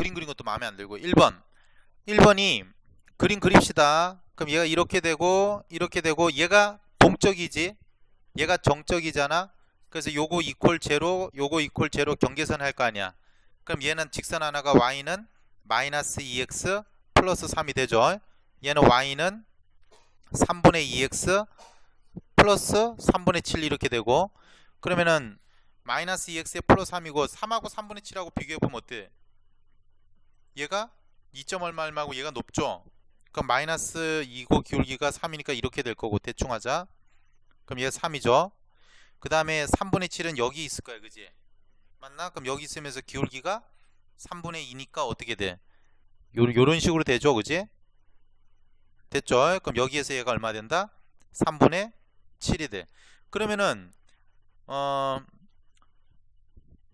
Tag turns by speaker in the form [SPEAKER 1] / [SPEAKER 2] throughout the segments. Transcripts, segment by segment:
[SPEAKER 1] 그림 그린 것도 마음에 안 들고. 1번이 그림 그립시다. 그럼 얘가 이렇게 되고 얘가 동적이지, 얘가 정적이잖아. 그래서 요거 이퀄 제로, 요거 이퀄 제로 경계선 할 거 아니야. 그럼 얘는 직선 하나가 y는 마이너스 2x 플러스 3이 되죠. 얘는 y는 3분의 2x 플러스 3분의 7 이렇게 되고, 그러면은 마이너스 2x에 플러스 3이고 3하고 3분의 7하고 비교해보면 어때? 얘가 2점 얼마고 얘가 높죠? 그럼 마이너스 2고 기울기가 3이니까 이렇게 될 거고, 대충 하자. 그럼 얘가 3이죠. 그 다음에 3분의 7은 여기 있을 거야, 그지? 맞나? 그럼 여기 있으면서 기울기가 3분의 2니까 어떻게 돼? 요런 식으로 되죠, 그지? 됐죠? 그럼 여기에서 얘가 얼마 된다? 3분의 7이 돼. 그러면은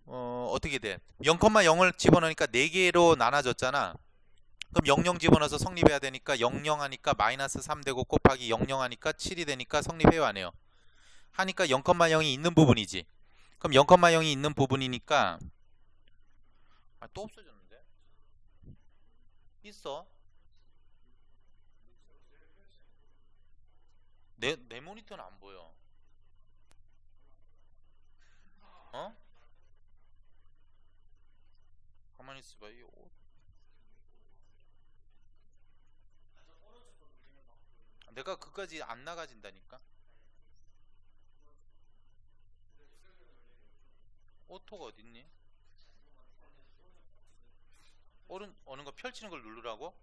[SPEAKER 1] 어떻게 돼? 0,0을 집어넣으니까 4개로 나눠졌잖아. 그럼 00 집어넣어서 성립해야 되니까 00 하니까 마이너스 3 되고 곱하기 00 하니까 7이 되니까 성립해요, 안 해요? 하니까 0,0이 있는 부분이지. 그럼 0,0이 있는 부분이니까 또 없어졌는데? 있어. 내 모니터는 안 보여. 어? 가만히 있어봐. 내가 그까지 안 나가진다니까. 오토가 어딨니? 어느 거 펼치는 걸 누르라고?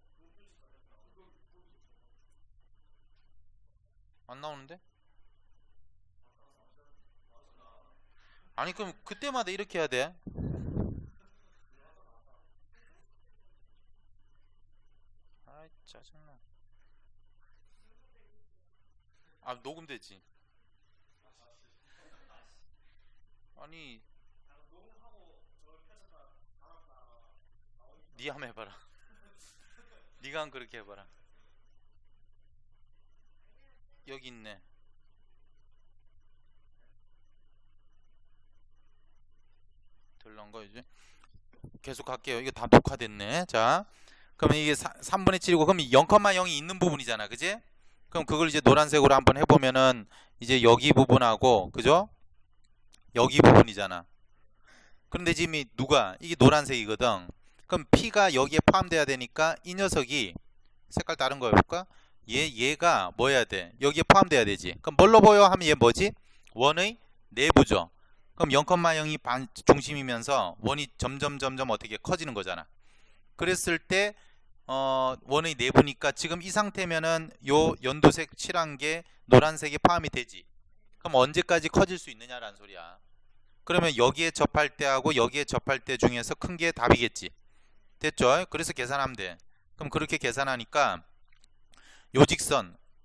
[SPEAKER 1] 안 나오는데? 아니 그럼 그때마다 이렇게 해야 돼? 아이 짜증나. 아 녹음되지. 아니 니 한번 해봐라. 니가 한 그렇게 해봐라. 여기 있네. 덜난 거 이제 계속 갈게요. 이거 다 녹화됐네. 자, 그러면 이게 3분의 7이고, 그럼 0,0이 있는 부분이잖아, 그지? 그럼 그걸 이제 노란색으로 한번 해보면은 이제 여기 부분하고, 그죠? 여기 부분이잖아. 그런데 지금 이게 노란색이거든. 그럼 P가 여기에 포함돼야 되니까 이 녀석이 색깔 다른 거 해볼까? 얘가 뭐 해야 돼? 여기에 포함돼야 되지. 그럼 뭘로 보여? 하면 얘 뭐지? 원의 내부죠. 그럼 0,0이 중심이면서 원이 점점 어떻게 커지는 거잖아. 그랬을 때 원의 내부니까 지금 이 상태면은 요 연두색 칠한 게 노란색에 포함이 되지. 그럼 언제까지 커질 수 있느냐라는 소리야. 그러면 여기에 접할 때하고 여기에 접할 때 중에서 큰 게 답이겠지. 됐죠? 그래서 계산하면 돼. 그럼 그렇게 계산하니까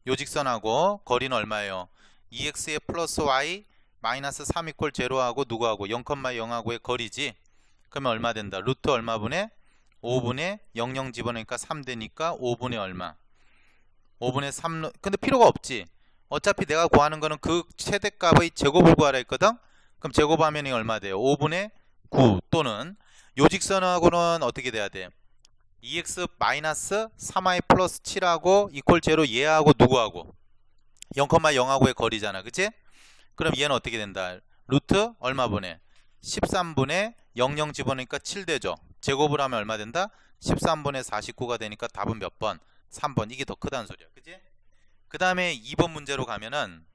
[SPEAKER 1] 요직선하고 거리는 얼마예요? 2x에 플러스 y 마이너스 3 이퀄 제로하고 누구하고 0,0하고의 거리지. 그러면 얼마 된다? 루트 얼마분의 5분의 00 집어넣으니까 3 되니까 5분의 얼마? 5분의 3. 근데 필요가 없지. 어차피 내가 구하는 거는 그 최대값의 제곱을 구하라 했거든. 그럼 제곱하면 얼마 돼요? 5분의 9 또는 요직선하고는 어떻게 돼야 돼? 2x 마이너스 3y 플러스 7하고 이퀄 제로 얘하고 누구하고 0,0하고의 거리잖아, 그치? 그럼 얘는 어떻게 된다? 루트 얼마분의 13분의 00 집어넣으니까 7 되죠. 제곱을 하면 얼마 된다? 13분의 49가 되니까 답은 몇 번? 3번. 이게 더 크다는 소리야, 그치? 그 다음에 2번 문제로 가면은,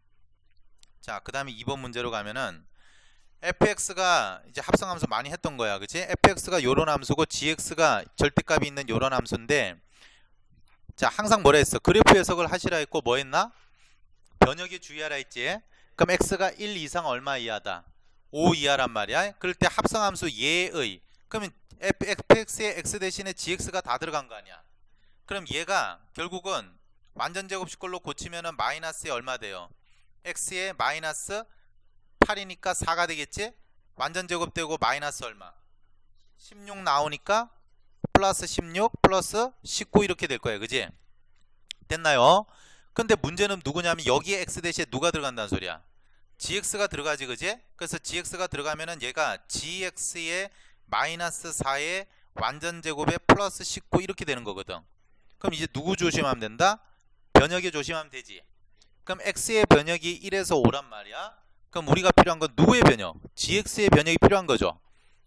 [SPEAKER 1] 자, 그 다음에 2번 문제로 가면은 fx가 이제 합성함수 많이 했던 거야, 그치? fx가 요런 함수고 gx가 절대값이 있는 요런 함수인데, 자, 항상 뭐라 했어? 그래프 해석을 하시라 했고 뭐 했나? 변역에 주의하라 했지. 그럼 x가 1 이상 얼마 이하다? 5 이하란 말이야. 그럴 때 합성함수 얘의, 그러면 fx에 x 대신에 gx가 다 들어간 거 아니야. 그럼 얘가 결국은 완전제곱식걸로 고치면은 마이너스에 얼마 돼요? x에 마이너스 8이니까 4가 되겠지? 완전제곱되고 마이너스 얼마? 16 나오니까 플러스 16 플러스 19 이렇게 될 거예요, 그지? 됐나요? 근데 문제는 누구냐면 여기에 x 대신에 누가 들어간다는 소리야? gx가 들어가지, 그지? 그래서 gx가 들어가면은 얘가 gx에 마이너스 4에 완전 제곱에 플러스 19 이렇게 되는 거거든. 그럼 이제 누구 조심하면 된다? 변역에 조심하면 되지. 그럼 x의 변역이 1에서 5란 말이야. 그럼 우리가 필요한 건 누구의 변역? gx의 변역이 필요한 거죠.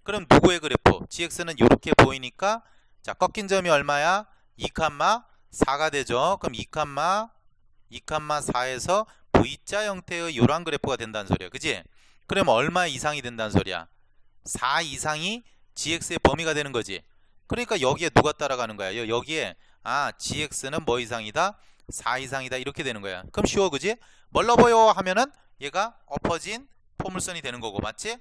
[SPEAKER 1] 그럼 누구의 그래프? gx는 이렇게 보이니까 자, 꺾인 점이 얼마야? 2,4가 되죠. 그럼 2,4에서 V자 형태의 이러한 그래프가 된다는 소리야. 그지? 그럼 얼마 이상이 된다는 소리야? 4 이상이 gx의 범위가 되는 거지. 그러니까 여기에 누가 따라가는 거야? 여기에 gx는 뭐 이상이다? 4 이상이다 이렇게 되는 거야. 그럼 쉬워. 그지? 멀러 보여 하면은 얘가 엎어진 포물선이 되는 거고. 맞지?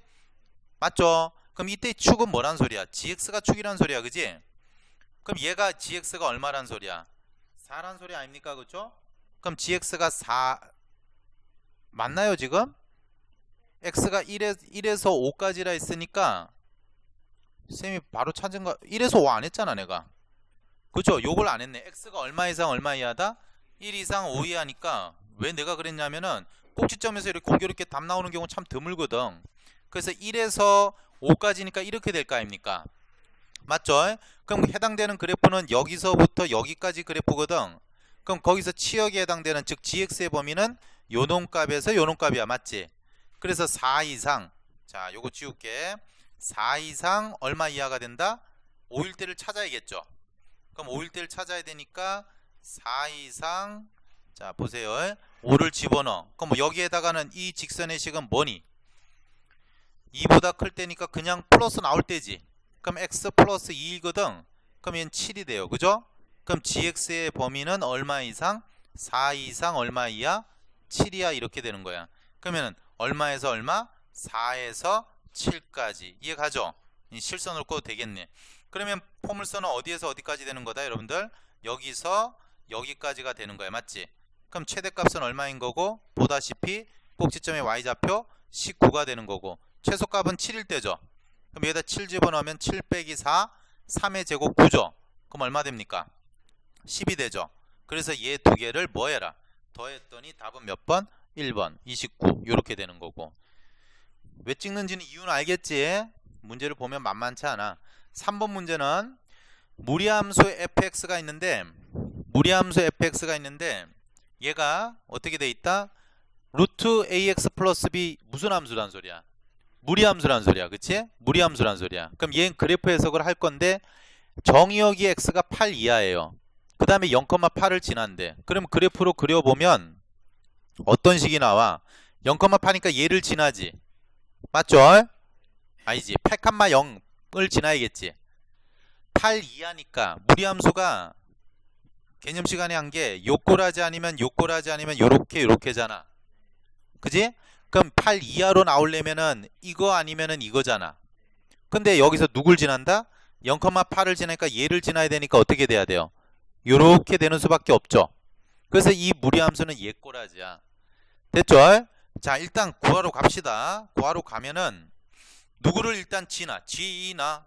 [SPEAKER 1] 맞죠? 그럼 이때 축은 뭐란 소리야? gx가 축이란 소리야. 그지? 그럼 얘가 gx가 얼마란 소리야? 4란 소리 아닙니까? 그죠? 그럼 gx가 4 맞나요 지금? x가 1에서 5까지라 했으니까 쌤이 바로 찾은 거 1에서 5 안 했잖아 내가. 그죠? 요걸 안 했네. x가 얼마 이상 얼마 이하다? 1 이상 5 이하니까 왜 내가 그랬냐면은 꼭지점에서 이렇게 공교롭게 답 나오는 경우 참 드물거든. 그래서 1에서 5까지니까 이렇게 될 거 아닙니까? 맞죠? 그럼 해당되는 그래프는 여기서부터 여기까지 그래프거든. 그럼 거기서 치역에 해당되는 즉 gx의 범위는 요 놈값에서 요 놈값이야. 맞지? 그래서 4 이상 자 요거 지울게. 4 이상 얼마 이하가 된다? 5일 때를 찾아야겠죠. 그럼 5일 때를 찾아야 되니까 4 이상 자 보세요. 5를 집어넣어. 그럼 뭐 여기에다가는 이 직선의 식은 뭐니? 2보다 클 때니까 그냥 플러스 나올 때지. 그럼 x 플러스 2이거든. 그럼 얘는 7이 돼요. 그죠? 그럼 gx의 범위는 얼마 이상? 4 이상 얼마 이하? 7 이하 이렇게 되는 거야. 그러면은 얼마에서 얼마? 4에서 7까지. 이해가죠? 실선으로 꺼도 되겠네. 그러면 포물선은 어디에서 어디까지 되는 거다 여러분들? 여기서 여기까지가 되는 거야. 맞지? 그럼 최대값은 얼마인 거고? 보다시피 꼭지점의 y좌표 19가 되는 거고 최소값은 7일 때죠. 그럼 여기다 7 집어넣으면 7 빼기 4 3의 제곱 9죠. 그럼 얼마 됩니까? 10이 되죠. 그래서 얘 두 개를 뭐 해라? 더했더니 답은 몇 번? 1번 29 이렇게 되는 거고. 왜 찍는지는 이유는 알겠지? 문제를 보면 만만치 않아. 3번 문제는 무리함수 fx가 있는데 얘가 어떻게 돼 있다? 루트 ax 플러스 b 무슨 함수란 소리야? 무리함수란 소리야. 그치? 무리함수란 소리야. 그럼 얘는 그래프 해석을 할 건데 정의역이 x가 8 이하예요. 그 다음에 0,8을 지난대. 그럼 그래프로 그려보면 어떤 식이 나와? 0,8이니까 얘를 지나지. 맞죠? 아니지. 8,0을 지나야겠지. 8 이하니까 무리함수가 개념 시간에 한 게 요꼬라지 아니면 요렇게잖아. 그지? 그럼 8 이하로 나오려면은 이거 아니면은 이거잖아. 근데 여기서 누굴 지난다? 0,8을 지나니까 얘를 지나야 되니까 어떻게 돼야 돼요? 요렇게 되는 수밖에 없죠. 그래서 이 무리함수는 얘꼬라지야. 됐죠? 자 일단 구하러 갑시다. 구하러 가면은 누구를 일단 지나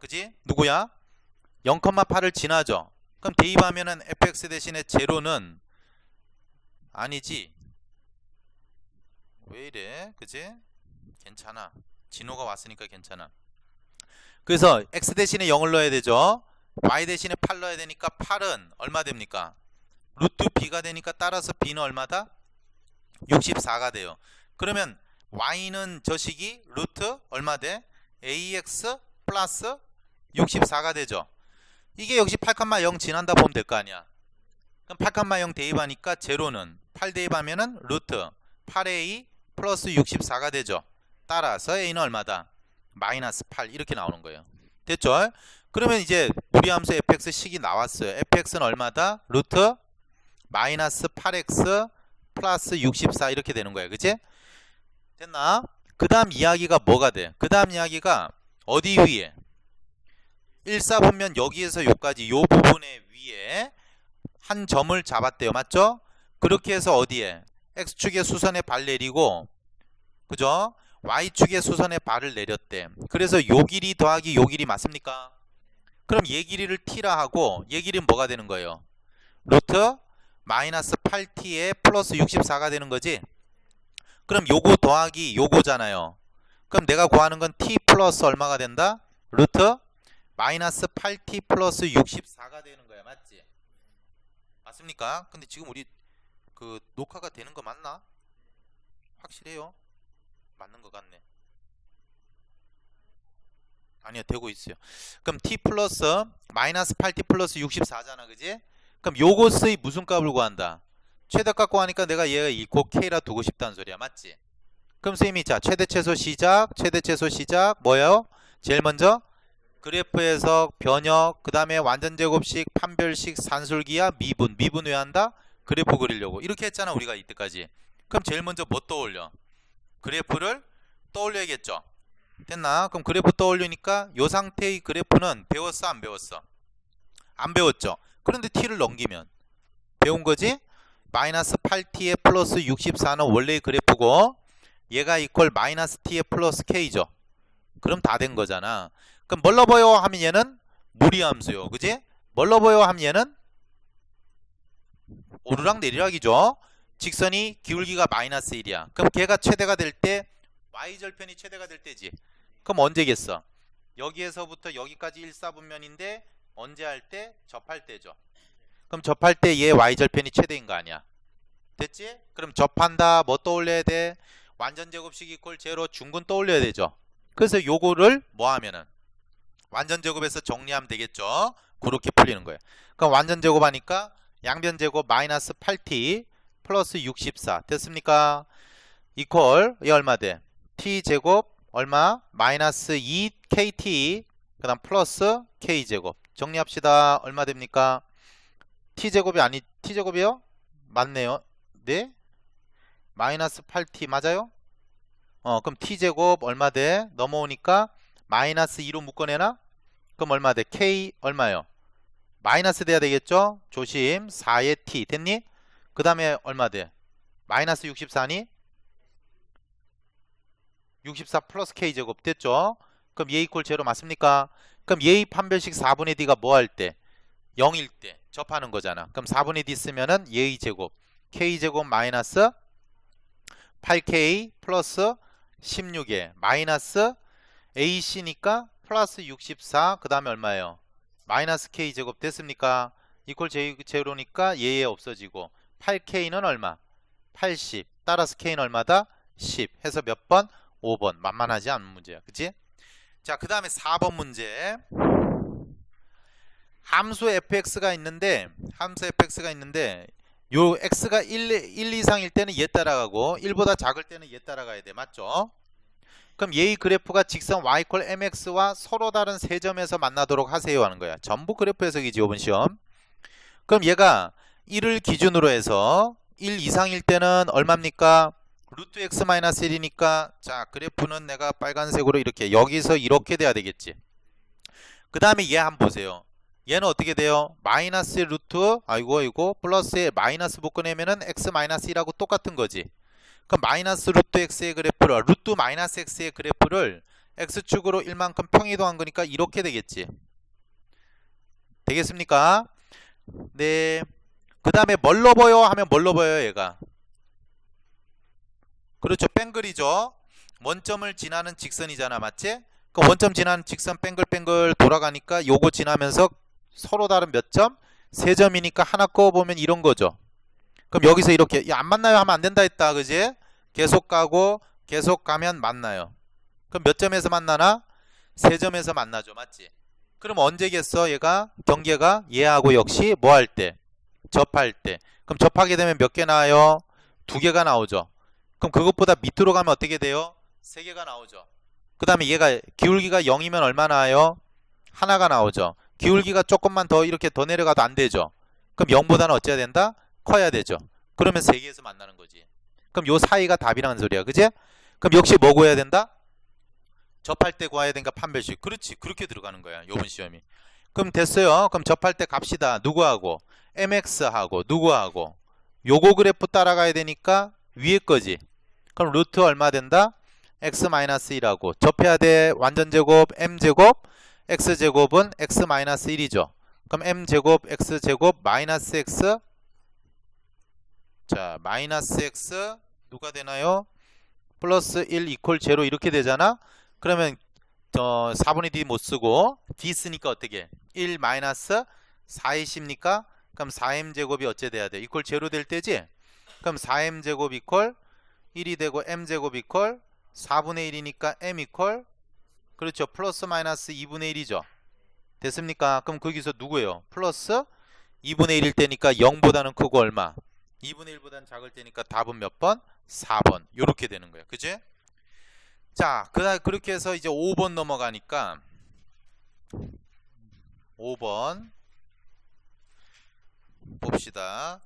[SPEAKER 1] 그지? 누구야? 0,8을 지나죠. 그럼 대입하면은 fx 대신에 제로는 아니지. 왜 이래? 그지? 괜찮아. 진호가 왔으니까 괜찮아. 그래서 x 대신에 0을 넣어야 되죠. y 대신에 8 넣어야 되니까 8은 얼마 됩니까? 루트 b가 되니까 따라서 b는 얼마다? 64가 돼요. 그러면 y는 저 식이 루트 얼마 돼? ax 플러스 64가 되죠. 이게 역시 8,0 지난다 보면 될 거 아니야. 그럼 8,0 대입하니까 제로는 8 대입하면은 루트 8a 플러스 64가 되죠. 따라서 a는 얼마다? 마이너스 8 이렇게 나오는 거예요. 됐죠? 그러면 이제 무리함수 fx 식이 나왔어요. fx는 얼마다? 루트 마이너스 8x 플러스 64 이렇게 되는 거예요. 그치? 됐나? 그 다음 이야기가 뭐가 돼? 그 다음 이야기가 어디 위에? 1사분면 여기에서 여기까지 요 부분의 위에 한 점을 잡았대요. 맞죠? 그렇게 해서 어디에? x축의 수선에 발 내리고 그죠? y축의 수선에 발을 내렸대. 그래서 요 길이 더하기 요 길이 맞습니까? 그럼 얘 길이를 t라 하고 얘 길이는 뭐가 되는 거예요? 루트 마이너스 8t에 플러스 64가 되는 거지. 그럼 요거 더하기 요거잖아요. 그럼 내가 구하는 건 t 플러스 얼마가 된다? 루트 마이너스 8t 플러스 64가 되는 거야. 맞지? 맞습니까? 근데 지금 우리 그 녹화가 되는 거 맞나? 확실해요? 맞는 것 같네. 아니요, 되고 있어요. 그럼 t 플러스 마이너스 8t 플러스 64잖아, 그지? 그럼 요것의 무슨 값을 구한다? 최대값 구하니까 내가 얘가 이고 k라 두고 싶다는 소리야. 맞지? 그럼 선생님이 자 최대 최소 시작 뭐예요? 제일 먼저 그래프에서 변역, 그 다음에 완전 제곱식, 판별식, 산술기야, 미분 왜 한다? 그래프 그리려고 이렇게 했잖아 우리가 이때까지. 그럼 제일 먼저 뭐 떠올려? 그래프를 떠올려야겠죠. 됐나? 그럼 그래프 떠올리니까 요 상태의 그래프는 배웠어 안 배웠어? 안 배웠죠. 그런데 t를 넘기면 배운 거지? 마이너스 8t에 플러스 64는 원래의 그래프고 얘가 이퀄 마이너스 t에 플러스 k죠. 그럼 다 된 거잖아. 그럼 뭘로 보여 하면 얘는 무리함수요. 그지? 뭘로 보여 하면 얘는 오르락 내리락이죠. 직선이 기울기가 마이너스 1이야. 그럼 걔가 최대가 될 때 y절편이 최대가 될 때지. 그럼 언제겠어? 여기에서부터 여기까지 1사분면인데 언제 할 때? 접할 때죠. 그럼 접할 때 얘 y절편이 최대인 거 아니야. 됐지? 그럼 접한다 뭐 떠올려야 돼? 완전 제곱식 이퀄 제로 중근 떠올려야 되죠. 그래서 요거를 뭐 하면은 완전 제곱에서 정리하면 되겠죠. 그렇게 풀리는 거예요. 그럼 완전 제곱하니까 양변 제곱 마이너스 8t 플러스 64 됐습니까? 이퀄 이 얼마 돼? t 제곱 얼마? 마이너스 2kt 그 다음 플러스 k 제곱 정리합시다. 얼마 됩니까? t 제곱이 아니 t 제곱이요? 맞네요. 네? 마이너스 8t 맞아요? 그럼 t 제곱 얼마 돼? 넘어오니까 마이너스 2로 묶어내나? 그럼 얼마 돼? k 얼마요? 마이너스 돼야 되겠죠? 조심 4의 t 됐니? 그 다음에 얼마 돼? 마이너스 64니? 64 플러스 k 제곱 됐죠? 그럼 얘 이퀄 제로 맞습니까? 그럼 얘의 판별식 4분의 d가 뭐 할 때? 0일 때 접하는 거잖아. 그럼 4분의 d 쓰면은 얘의 제곱 k 제곱 마이너스 8k 플러스 16에 마이너스 ac니까 플러스 64 그 다음에 얼마예요? 마이너스 k 제곱 됐습니까? 이퀄 제로니까 얘에 없어지고 8k는 얼마? 80 따라서 k는 얼마다? 10 해서 몇 번? 5번 만만하지 않은 문제야. 그치? 자, 그 다음에 4번 문제. 함수 fx가 있는데 요 x가 1 이상일 때는 얘 따라가고 1보다 작을 때는 얘 따라가야 돼. 맞죠? 그럼 얘의 그래프가 직선 y = mx와 서로 다른 세 점에서 만나도록 하세요 하는 거야. 전부 그래프 해석이지 이번 시험. 그럼 얘가 1을 기준으로 해서 1 이상일 때는 얼마입니까? 루트 x 마이너스 1이니까 자 그래프는 내가 빨간색으로 이렇게 여기서 이렇게 돼야 되겠지. 그 다음에 얘 한번 보세요. 얘는 어떻게 돼요? 마이너스 루트 이거 플러스에 마이너스 묶어내면은 x 마이너스 1하고 똑같은 거지. 그럼 마이너스 루트 x의 그래프를 루트 마이너스 x의 그래프를 x축으로 1만큼 평이동한 거니까 이렇게 되겠지. 되겠습니까? 네. 그 다음에 뭘로 보여 하면 뭘로 보여요 얘가? 그렇죠. 뺑글이죠. 원점을 지나는 직선이잖아. 맞지? 그 원점 지나는 직선 뺑글뺑글 돌아가니까 요거 지나면서 서로 다른 몇 점? 세 점이니까 하나 그어보면 이런 거죠. 그럼 여기서 이렇게 야, 안 만나요 하면 안 된다 했다. 그지? 계속 가고 계속 가면 만나요. 그럼 몇 점에서 만나나? 세 점에서 만나죠. 맞지? 그럼 언제겠어? 얘가 경계가 얘하고 역시 뭐 할 때? 접할 때. 그럼 접하게 되면 몇 개 나와요? 2개가 나오죠. 그럼 그것보다 밑으로 가면 어떻게 돼요? 3개가 나오죠. 그 다음에 얘가 기울기가 0이면 얼마 나와요? 하나가 나오죠. 기울기가 조금만 더 이렇게 더 내려가도 안 되죠. 그럼 0보다는 어찌해야 된다? 커야 되죠. 그러면 3개에서 만나는 거지. 그럼 요 사이가 답이라는 소리야. 그지? 그럼 역시 뭐 구해야 된다? 접할 때 구해야 되니까 판별식. 그렇지. 그렇게 들어가는 거야. 요번 시험이. 그럼 됐어요. 그럼 접할 때 갑시다. 누구하고? mx하고 누구하고? 요거 그래프 따라가야 되니까 위에 거지. 그럼 루트 얼마 된다? x-1하고 접해야 돼. 완전제곱 m제곱 x제곱은 x-1이죠. 그럼 m제곱 x제곱 마이너스 x 자 마이너스 x 누가 되나요? 플러스 1 이퀄 제로 이렇게 되잖아. 그러면 4분의 d 못 쓰고 d 쓰니까 어떻게 1 마이너스 4이십니까? 그럼 4m제곱이 어째 돼야 돼? 이퀄 제로 될 때지? 그럼 4m제곱 이퀄 1이 되고 m제곱 이퀄 4분의 1이니까 m 이퀄 그렇죠. 플러스 마이너스 2분의 1이죠. 됐습니까? 그럼 거기서 누구예요? 플러스 2분의 1일 때니까 0보다는 크고 얼마? 2분의 1보다는 작을 때니까 답은 몇 번? 4번. 요렇게 되는 거예요. 그지? 자, 그렇게 해서 이제 5번 넘어가니까 5번 봅시다.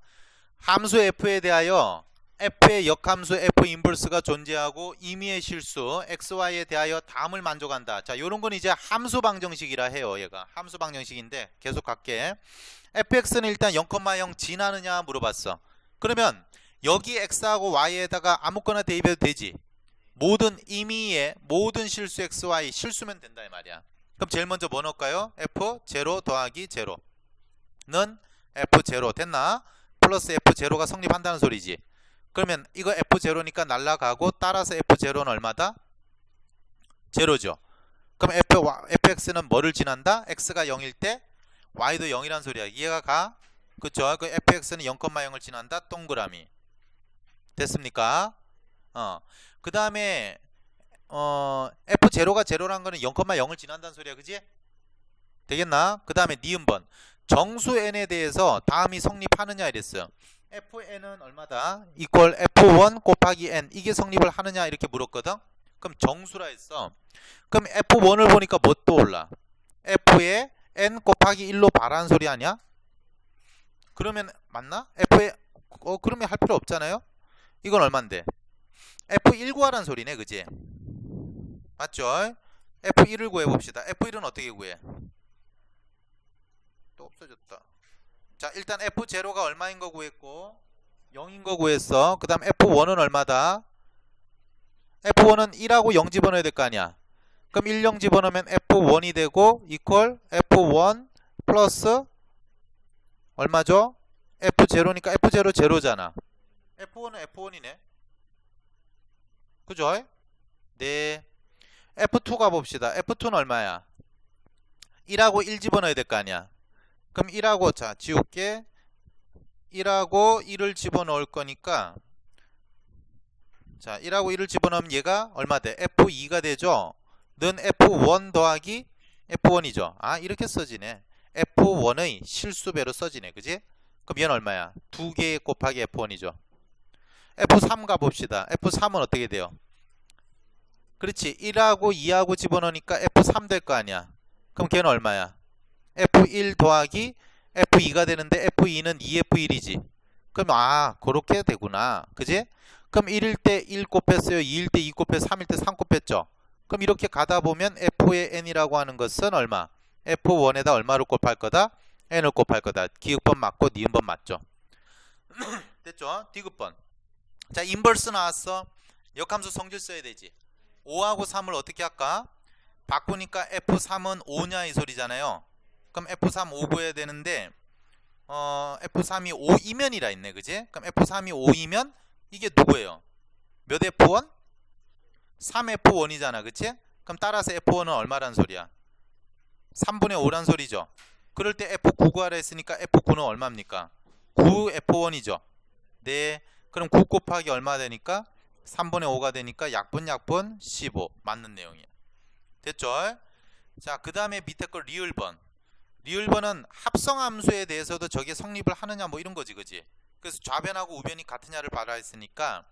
[SPEAKER 1] 함수 f에 대하여 f의 역함수 f 인버스가 존재하고 임의의 실수 xy에 대하여 다음을 만족한다. 자, 요런 건 이제 함수 방정식이라 해요. 얘가 함수 방정식인데 계속 갈게. fx는 일단 0,0 지나느냐 물어봤어. 그러면 여기 x하고 y에다가 아무거나 대입해도 되지. 모든 임의의 모든 실수 xy 실수면 된다 이 말이야. 그럼 제일 먼저 뭐 넣을까요? f0 더하기 0는 f0 됐나? 플러스 f0가 성립한다는 소리지. 그러면 이거 f0니까 날라가고 따라서 f0는 얼마다? 0죠. 그럼 fx는 뭐를 지난다? x가 0일 때 y도 0이란 소리야. 이해가 가? 그쵸? 그 fx는 0,0을 지난다. 동그라미. 됐습니까? 그 다음에 f0가 0란 거는 0,0을 지난다는 소리야. 그지? 되겠나? 그 다음에 니은번 정수 n에 대해서 다음이 성립하느냐 이랬어요. fn은 얼마다? 이퀄 f1 곱하기 n 이게 성립을 하느냐 이렇게 물었거든. 그럼 정수라 했어. 그럼 f1을 보니까 뭐 떠올라? f에 n 곱하기 1로 바라는 소리 아니야? 그러면 맞나? f에 그러면 할 필요 없잖아요. 이건 얼만데? f1 구하라는 소리네. 그지? 맞죠? f1을 구해봅시다. f1은 어떻게 구해? 또 없어졌다. 자, 일단 f0가 얼마인 거 구했고 0인 거 구했어. 그 다음 f1은 얼마다? f1은 1하고 0 집어넣어야 될 거 아니야. 그럼 1, 0 집어넣으면 f1이 되고 이퀄 f1 플러스 얼마죠? f0니까 f0 0잖아. f1은 f1이네. 그죠? 네. f2 가봅시다. f2는 얼마야? 1하고 1 집어넣어야 될 거 아니야. 그럼 1하고 자 지울게. 1하고 1을 집어넣을 거니까 자 1하고 1을 집어넣으면 얘가 얼마 돼? f2가 되죠. 는 f1 더하기 f1이죠. 아 이렇게 써지네. f1의 실수배로 써지네. 그지? 그럼 얘는 얼마야? 2개 곱하기 f1이죠. f3 가봅시다. f3은 어떻게 돼요? 그렇지. 1하고 2하고 집어넣으니까 f3 될 거 아니야. 그럼 걔는 얼마야? f1 더하기 f2가 되는데 f2는 2f1이지. 그럼 그렇게 되구나. 그지? 그럼 1일 때 1 곱했어요. 2일 때 2 곱했어요. 3일 때 3 곱했죠. 그럼 이렇게 가다 보면 f의 n이라고 하는 것은 얼마? f1에다 얼마를 곱할 거다? n을 곱할 거다. 기역번 맞고 니은번 맞죠? 됐죠? 디귿번. 자, 인버스 나왔어. 역함수 성질 써야 되지. 5하고 3을 어떻게 할까? 바꾸니까 f3은 5냐 이 소리잖아요. 그럼 f3 5 구해야 되는데 f3이 5이면이라 했네. 그지? 그럼 f3이 5이면 이게 누구예요? 몇 f1? 3f1이잖아. 그치? 그럼 따라서 f1은 얼마란 소리야? 3분의 5란 소리죠. 그럴 때 f9 구하라 했으니까 f9는 얼마입니까? 9f1이죠. 네. 그럼 9 곱하기 얼마 되니까? 3분의 5가 되니까 약분 15 맞는 내용이에요. 됐죠? 자, 그 다음에 밑에 거 리을번. 리을번은 합성함수에 대해서도 저게 성립을 하느냐 뭐 이런 거지. 그지? 그래서 좌변하고 우변이 같으냐를 봐라 했으니까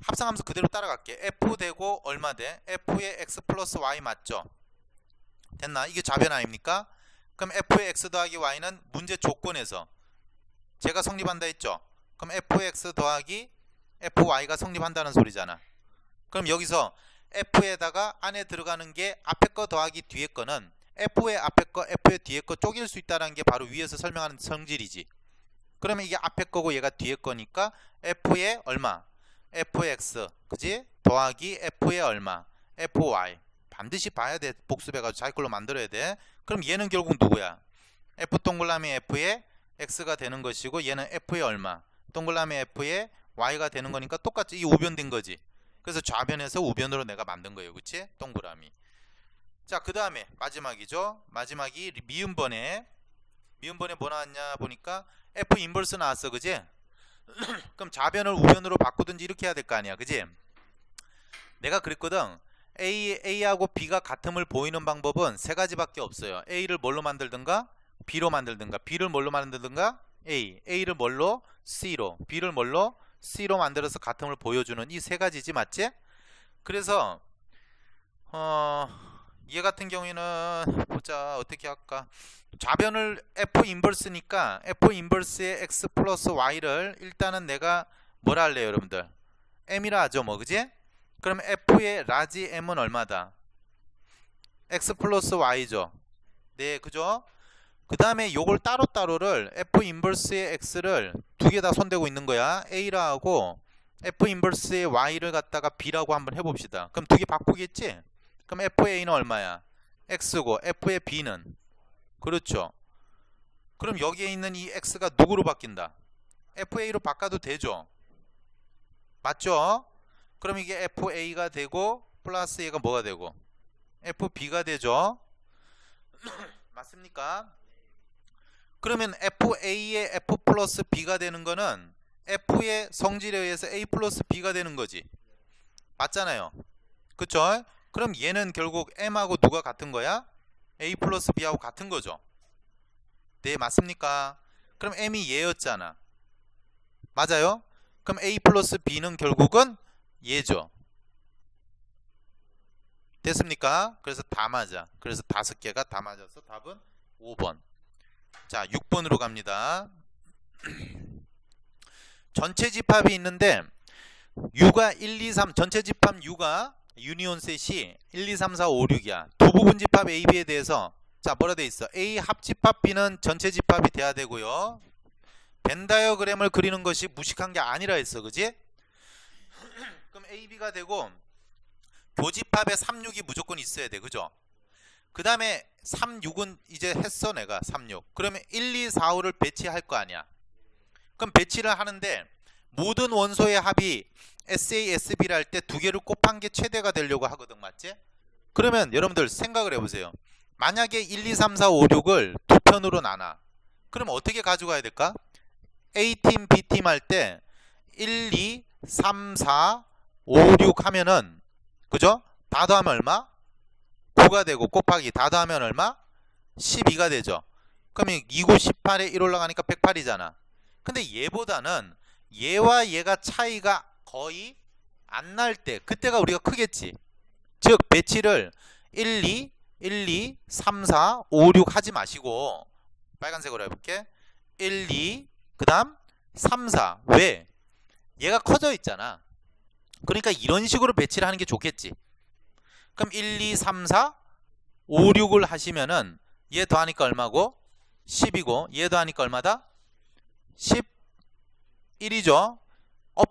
[SPEAKER 1] 합성함수 그대로 따라갈게. f 되고 얼마 돼? f의 x 플러스 y 맞죠? 됐나? 이게 좌변 아닙니까? 그럼 f의 x 더하기 y는 문제 조건에서 제가 성립한다 했죠? 그럼 f의 x 더하기 fy가 성립한다는 소리잖아. 그럼 여기서 f에다가 안에 들어가는 게 앞에 거 더하기 뒤에 거는 f의 앞에 거, f의 뒤에 거 쪼갤 수 있다는 게 바로 위에서 설명하는 성질이지. 그러면 이게 앞에 거고 얘가 뒤에 거니까 f의 얼마? f의 x, 그지? 더하기 f의 얼마? fy. 반드시 봐야 돼. 복습해가지고 자기 걸로 만들어야 돼. 그럼 얘는 결국 누구야? f 동그라미 f의 x가 되는 것이고 얘는 f의 얼마? 동그라미 f의 y가 되는 거니까 똑같이 이 우변된 거지. 그래서 좌변에서 우변으로 내가 만든 거예요. 그치? 동그라미. 자, 그 다음에 마지막이죠. 마지막이 미음번에 뭐 나왔냐 보니까 F 인버스 나왔어. 그지? 그럼 좌변을 우변으로 바꾸든지 이렇게 해야 될 거 아니야. 그지? 내가 그랬거든. A하고 B가 같음을 보이는 방법은 세 가지밖에 없어요. A를 뭘로 만들든가 B로 만들든가, B를 뭘로 만들든가 A를 뭘로 C로, B를 뭘로 C로 만들어서 같음을 보여주는 이 세 가지지. 맞지? 그래서 얘 같은 경우에는 보자. 어떻게 할까? 좌변을 F 인버스니까 F 인버스의 X 플러스 Y를 일단은 내가 뭐라 할래요 여러분들? M이라 하죠 뭐. 그지? 그럼 F의 라지 M은 얼마다? X 플러스 Y죠. 네, 그죠? 그 다음에 요걸 따로따로를 F 인버스의 X를 두 개 다 손대고 있는 거야. A라 하고 F 인버스의 Y를 갖다가 B라고 한번 해봅시다. 그럼 두 개 바꾸겠지? 그럼 FA는 얼마야? X고 F의 B는? 그렇죠. 그럼 여기에 있는 이 X가 누구로 바뀐다? FA로 바꿔도 되죠? 맞죠? 그럼 이게 FA가 되고 플러스 얘가 뭐가 되고? FB가 되죠? 맞습니까? 그러면 FA의 F 플러스 B가 되는 거는 F의 성질에 의해서 A 플러스 B가 되는 거지. 맞잖아요. 그쵸? 그럼 얘는 결국 M하고 누가 같은 거야? A 플러스 B하고 같은 거죠. 네, 맞습니까? 그럼 M이 얘였잖아. 맞아요? 그럼 A 플러스 B는 결국은 얘죠. 됐습니까? 그래서 다 맞아. 그래서 5개가 다 맞아서 답은 5번. 자, 6번으로 갑니다. 전체 집합이 있는데 U가 1, 2, 3 전체 집합 U가 유니온 셋이 1, 2, 3, 4, 5, 6이야. 두 부분 집합 A, B에 대해서 자 뭐라 돼 있어? A 합집합 B는 전체 집합이 돼야 되고요. 벤 다이어그램을 그리는 것이 무식한 게 아니라 했어. 그지? 그럼 A, B가 되고 교집합에 3, 6이 무조건 있어야 돼. 그죠? 그 다음에 3, 6은 이제 했어. 내가 3, 6 그러면 1, 2, 4, 5를 배치할 거 아니야. 그럼 배치를 하는데 모든 원소의 합이 SA, SB를 할 때 두 개를 곱한 게 최대가 되려고 하거든. 맞지? 그러면 여러분들 생각을 해보세요. 만약에 1, 2, 3, 4, 5, 6을 두 편으로 나눠. 그럼 어떻게 가져가야 될까? A팀, B팀 할 때 1, 2, 3, 4, 5, 6 하면은 그죠? 다 더하면 얼마? 9가 되고 곱하기 다 더하면 얼마? 12가 되죠. 그러면 2, 9, 18에 1 올라가니까 108이잖아. 근데 얘보다는 얘와 얘가 차이가 거의 안 날 때 그때가 우리가 크겠지. 즉 배치를 1, 2, 3, 4, 5, 6 하지 마시고 빨간색으로 해볼게. 1, 2, 그 다음 3, 4. 왜? 얘가 커져 있잖아. 그러니까 이런 식으로 배치를 하는 게 좋겠지. 그럼 1, 2, 3, 4, 5, 6을 하시면은 얘 더하니까 얼마고? 10이고 얘 더하니까 얼마다? 11이죠.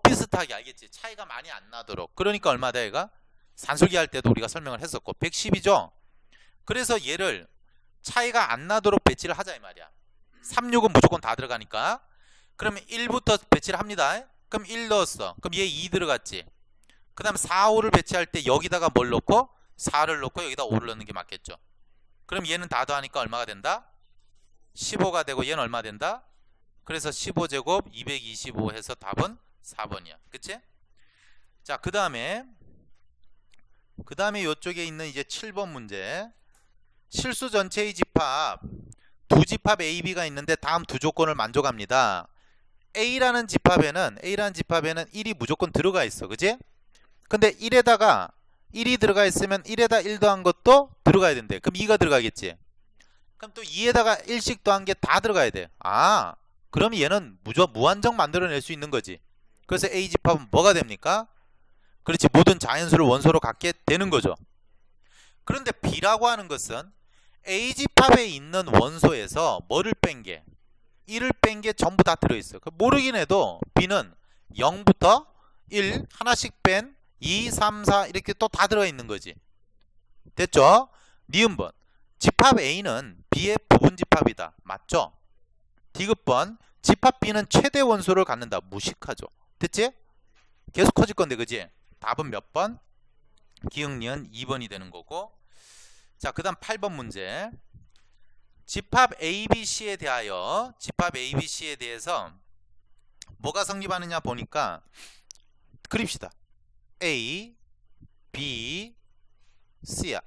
[SPEAKER 1] 비슷하게 알겠지? 차이가 많이 안 나도록. 그러니까 얼마다 얘가? 산술기 할 때도 우리가 설명을 했었고 110이죠. 그래서 얘를 차이가 안 나도록 배치를 하자 이 말이야. 3, 6은 무조건 다 들어가니까. 그러면 1부터 배치를 합니다. 그럼 1 넣었어. 그럼 얘 2 들어갔지. 그 다음 4, 5를 배치할 때 여기다가 뭘 넣고 4를 넣고 여기다 5를 넣는 게 맞겠죠. 그럼 얘는 다 더하니까 얼마가 된다? 15가 되고 얘는 얼마 된다? 그래서 15제곱 225 해서 답은 4번이야. 그치? 자, 그 다음에 이쪽에 있는 이제 7번 문제. 실수 전체의 집합 두 집합 A, B가 있는데 다음 두 조건을 만족합니다. A라는 집합에는 1이 무조건 들어가 있어. 그지? 근데 1에다가 1이 들어가 있으면 1에다 1 더한 것도 들어가야 된대. 그럼 2가 들어가겠지. 그럼 또 2에다가 1씩 더한 게 다 들어가야 돼. 아, 그럼 얘는 무한정 만들어낼 수 있는 거지. 그래서 A 집합은 뭐가 됩니까? 그렇지, 모든 자연수를 원소로 갖게 되는 거죠. 그런데 B라고 하는 것은 A 집합에 있는 원소에서 뭐를 뺀 게? 1을 뺀 게 전부 다 들어있어. 모르긴 해도 B는 0부터 1 하나씩 뺀 2, 3, 4 이렇게 또 다 들어있는 거지. 됐죠? 니은번 집합 A는 B의 부분 집합이다. 맞죠? 디귿번 집합 B는 최대 원소를 갖는다. 무식하죠. 됐지? 계속 커질 건데 그지? 답은 몇 번? 기억 니은 2번이 되는 거고. 자, 그 다음 8번 문제. 집합 ABC에 대하여 집합 ABC에 대해서 뭐가 성립하느냐 보니까 그립시다. A, B, C야.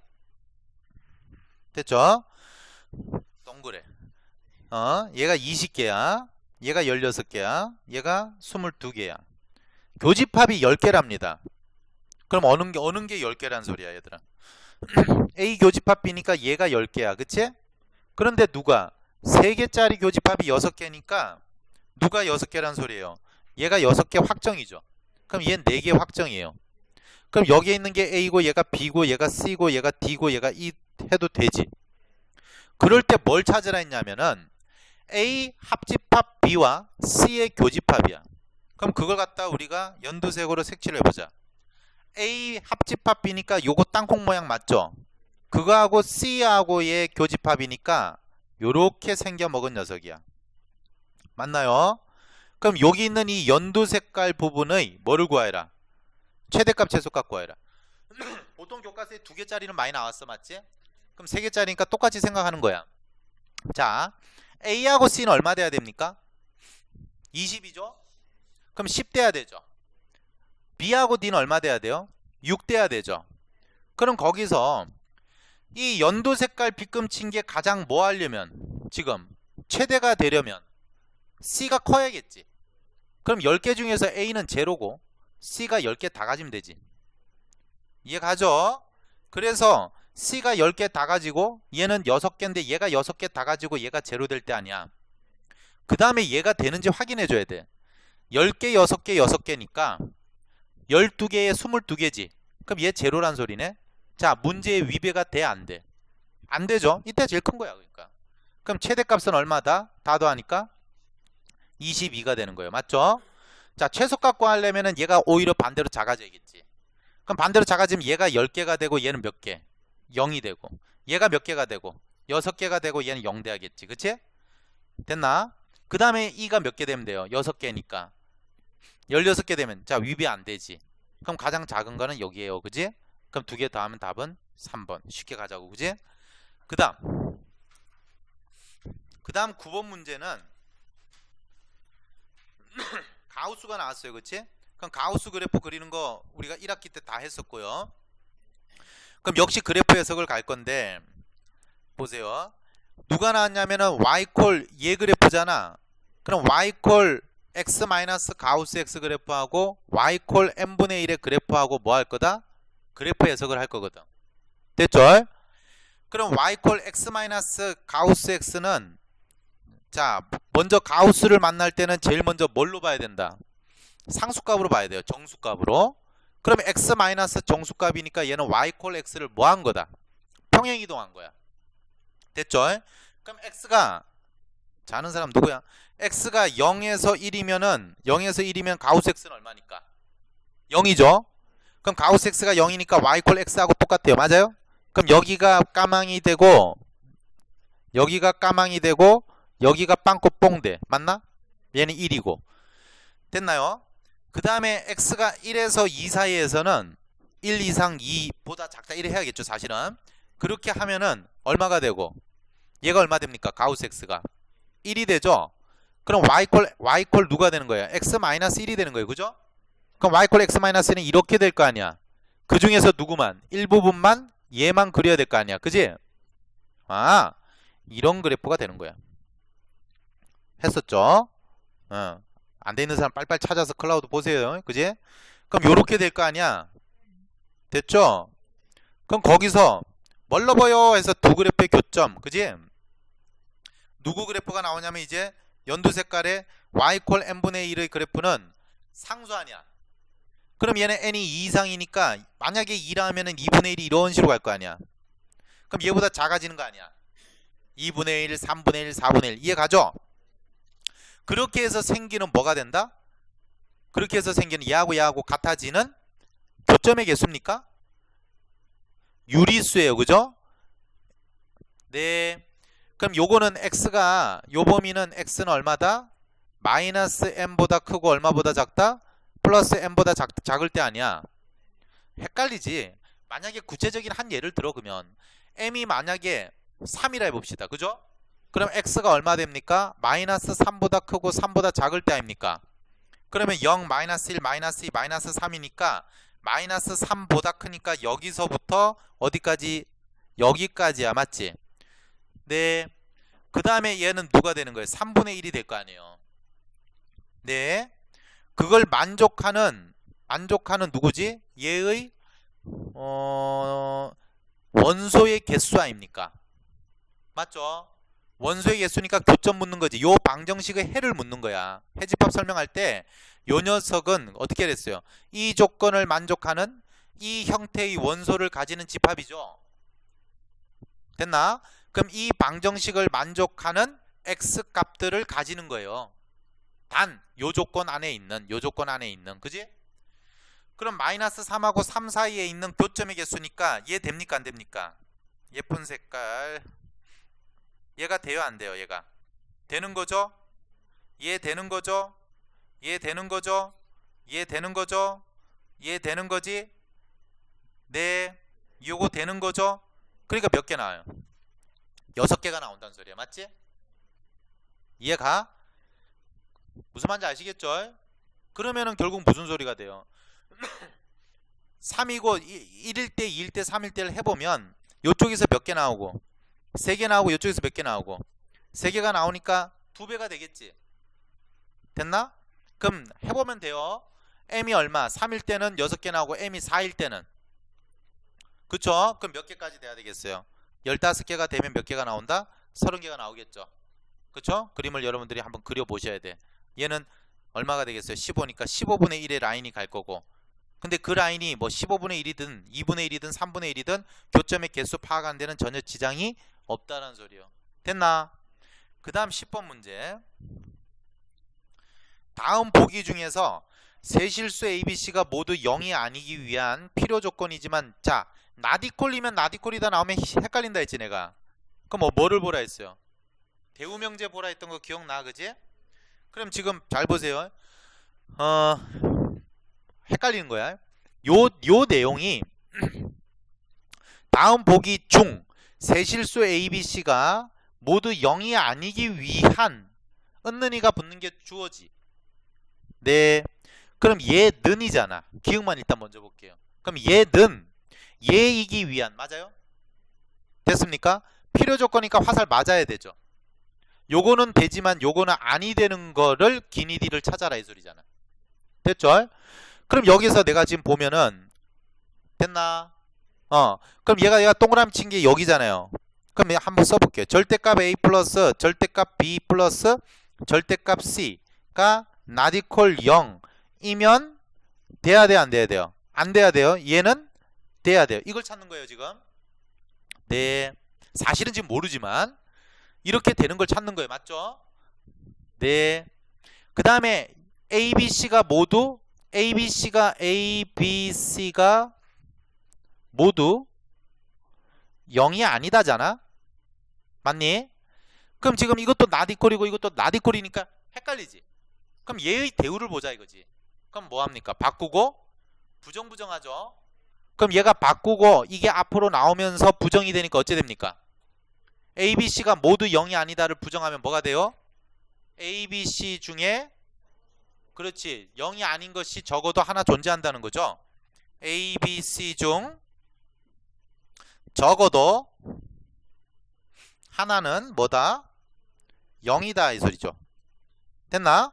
[SPEAKER 1] 됐죠? 동그래. 얘가 20개야. 얘가 16개야. 얘가 22개야. 교집합이 10개랍니다. 그럼 어느 게 10개란 소리야, 얘들아? A 교집합 B니까 얘가 10개야. 그치? 그런데 누가 3개짜리 교집합이 6개니까 누가 6개란 소리예요? 얘가 6개 확정이죠. 그럼 얘는 4개 확정이에요. 그럼 여기에 있는 게 A고 얘가 B고 얘가 C고 얘가 D고 얘가 E 해도 되지. 그럴 때 뭘 찾으라 했냐면은 A 합집합 B와 C의 교집합이야. 그럼 그걸 갖다 우리가 연두색으로 색칠을 해보자. A 합집합 B니까 요거 땅콩 모양 맞죠? 그거하고 C하고의 교집합이니까 요렇게 생겨 먹은 녀석이야. 맞나요? 그럼 여기 있는 이 연두 색깔 부분의 뭐를 구하해라? 최대값 최소값 구하해라. 보통 교과서에 2개짜리는 많이 나왔어. 맞지? 그럼 3개짜리니까 똑같이 생각하는 거야. 자, A하고 C는 얼마 돼야 됩니까? 20이죠? 그럼 10 돼야 되죠. B하고 D는 얼마 돼야 돼요? 6 돼야 되죠. 그럼 거기서 이 연두 색깔 빗금친 게 가장 뭐 하려면 지금 최대가 되려면 C가 커야겠지. 그럼 10개 중에서 A는 제로고 C가 10개 다 가지면 되지. 이해가죠? 그래서 C가 10개 다 가지고 얘는 6개인데 얘가 6개 다 가지고 얘가 제로 될 때 아니야. 그 다음에 얘가 되는지 확인해 줘야 돼. 10개 6개 6개니까 12개에 22개지. 그럼 얘 제로란 소리네. 자, 문제의 위배가 돼 안 돼? 안 되죠. 이때 제일 큰 거야. 그러니까. 그럼 최대값은 얼마다? 다 더하니까 22가 되는 거예요. 맞죠? 자, 최소값 구하려면은 얘가 오히려 반대로 작아져야겠지. 그럼 반대로 작아지면 얘가 10개가 되고 얘는 몇 개? 0이 되고. 얘가 몇 개가 되고 6개가 되고 얘는 0 돼야겠지. 그치? 됐나? 그 다음에 E가 몇 개 되면 돼요? 6개니까 16개 되면 자, 위배 안 되지. 그럼 가장 작은 거는 여기에요. 그지? 그럼 2개 더하면 답은 3번. 쉽게 가자고. 그지? 그 다음 9번 문제는 가우스가 나왔어요. 그치? 그럼 가우스 그래프 그리는 거 우리가 1학기 때 다 했었고요. 그럼 역시 그래프 해석을 갈 건데 보세요. 누가 나왔냐면은 y콜 얘 그래프잖아. 그럼 y콜 x 마이너스 가우스 x 그래프하고 y콜 n분의 1의 그래프하고 뭐 할 거다? 그래프 해석을 할 거거든. 됐죠? 그럼 y콜 x 마이너스 가우스 x는 자, 먼저 가우스를 만날 때는 제일 먼저 뭘로 봐야 된다? 상수값으로 봐야 돼요. 정수값으로. 그럼 x 마이너스 정수값이니까 얘는 y콜 x를 뭐 한 거다? 평행 이동한 거야. 됐죠? 그럼 x가 자, 아는 사람 누구야? x가 0에서 1이면 가우스 x는 얼마니까? 0이죠? 그럼 가우스 x가 0이니까 y콜 x하고 똑같아요. 맞아요? 그럼 여기가 까망이 되고 여기가 까망이 되고 여기가 빵꾸 뽕돼. 맞나? 얘는 1이고. 됐나요? 그 다음에 x가 1에서 2 사이에서는 1 이상 2보다 작다 이래 해야겠죠. 사실은. 그렇게 하면은 얼마가 되고 얘가 얼마 됩니까? 가우스 x가 1이 되죠. 그럼 y콜 누가 되는 거예요? x 마이너스 1이 되는 거예요. 그죠? 그럼 y콜 x 마이너스 1은 이렇게 될 거 아니야. 그 중에서 누구만? 일부분만 얘만 그려야 될 거 아니야. 그지? 아, 이런 그래프가 되는 거야. 했었죠? 안 돼 있는 사람 빨리빨리 찾아서 클라우드 보세요. 그지? 그럼 요렇게 될 거 아니야. 됐죠? 그럼 거기서 뭘로 보여? 해서 두 그래프의 교점. 그지? 누구 그래프가 나오냐면 이제 연두 색깔의 y콜 n분의 1의 그래프는 상수 아니야. 그럼 얘는 n이 2 이상이니까 만약에 2라 하면은 2분의 1이 이런 식으로 갈 거 아니야. 그럼 얘보다 작아지는 거 아니야. 2분의 1, 3분의 1, 4분의 1. 이해 가죠? 그렇게 해서 생기는 뭐가 된다? 그렇게 해서 생기는 얘하고 같아지는 교점의 개수입니까? 유리수예요. 그죠? 네. 그럼 요거는 x가 요 범위는 x는 얼마다? 마이너스 n보다 크고 얼마보다 작다? 플러스 n보다 작을 때 아니야. 헷갈리지? 만약에 구체적인 한 예를 들어 그러면 m이 만약에 3이라 해봅시다. 그죠? 그럼 x가 얼마 됩니까? 마이너스 3보다 크고 3보다 작을 때 아닙니까? 그러면 0, 마이너스 1, 마이너스 2, 마이너스 3이니까 마이너스 3보다 크니까 여기서부터 어디까지? 여기까지야. 맞지? 네. 그 다음에 얘는 누가 되는 거예요? 3분의 1이 될 거 아니에요. 네. 그걸 만족하는 누구지? 얘의 원소의 개수 아닙니까? 맞죠? 원소의 개수니까 교점 묻는 거지. 요 방정식의 해를 묻는 거야. 해집합 설명할 때 요 녀석은 어떻게 됐어요? 이 조건을 만족하는 이 형태의 원소를 가지는 집합이죠. 됐나? 그럼 이 방정식을 만족하는 x 값들을 가지는 거예요. 단 요 조건 안에 있는 그지? 그럼 마이너스 3하고 3 사이에 있는 교점의 개수니까 얘 됩니까 안 됩니까? 예쁜 색깔. 얘가 돼요 안 돼요? 얘가 되는 거죠? 얘 되는 거죠? 얘 되는 거죠? 얘 되는 거죠? 얘 되는 거지? 네. 요거 되는 거죠? 그러니까 몇 개 나와요? 6개가 나온다는 소리야. 맞지? 이해가? 무슨 말인지 아시겠죠? 그러면은 결국 무슨 소리가 돼요? 3이고 1일 때 2일 때 3일 때를 해보면 요쪽에서 몇 개 나오고 3개 나오고 요쪽에서 몇 개 나오고 3개가 나오니까 2배가 되겠지. 됐나? 그럼 해보면 돼요. m이 얼마? 3일 때는 6개 나오고 m이 4일 때는 그쵸? 그럼 몇 개까지 돼야 되겠어요? 15개가 되면 몇 개가 나온다? 30개가 나오겠죠. 그쵸? 그림을 여러분들이 한번 그려보셔야 돼. 얘는 얼마가 되겠어요? 15니까 15분의 1의 라인이 갈 거고 근데 그 라인이 뭐 15분의 1이든 2분의 1이든 3분의 1이든 교점의 개수 파악하는 데는 전혀 지장이 없다는 소리요. 됐나? 그 다음 10번 문제. 다음 보기 중에서 세실수 ABC가 모두 0이 아니기 위한 필요 조건이지만 자 나디콜이면 나디콜이다 나오면 헷갈린다 했지 내가. 그럼 뭐를 보라 했어요? 대우명제 보라 했던 거 기억나 그지? 그럼 지금 잘 보세요. 헷갈리는 거야. 요 내용이 다음 보기 중 세실수 ABC가 모두 0이 아니기 위한 은는이가 붙는 게 주어지. 네. 그럼 얘는이잖아. 기억만 일단 먼저 볼게요. 그럼 얘는 얘이기 위한 맞아요? 됐습니까? 필요 조건이니까 화살 맞아야 되죠. 요거는 되지만 요거는 아니 되는 거를 기니디를 찾아라 이 소리잖아. 됐죠? 그럼 여기서 내가 지금 보면은 됐나? 그럼 얘가 동그라미 친 게 여기잖아요. 그럼 한번 써볼게요. 절대값 A 플러스 절대값 B 플러스 절대값 C가 not equal 0이면 돼야 돼 안 돼야 돼요? 안 돼야 돼요. 얘는 돼야 돼요. 이걸 찾는 거예요 지금. 네. 사실은 지금 모르지만 이렇게 되는 걸 찾는 거예요. 맞죠? 네. 그 다음에 ABC가 모두 0이 아니다잖아. 맞니? 그럼 지금 이것도 나디콜이고 이것도 나디콜이니까 헷갈리지. 그럼 얘의 대우를 보자 이거지. 그럼 뭐합니까? 바꾸고 부정하죠. 그럼 얘가 바꾸고 이게 앞으로 나오면서 부정이 되니까 어째 됩니까? ABC가 모두 0이 아니다를 부정하면 뭐가 돼요? ABC 중에 그렇지 0이 아닌 것이 적어도 하나 존재한다는 거죠. ABC 중 적어도 하나는 뭐다? 0이다 이 소리죠. 됐나?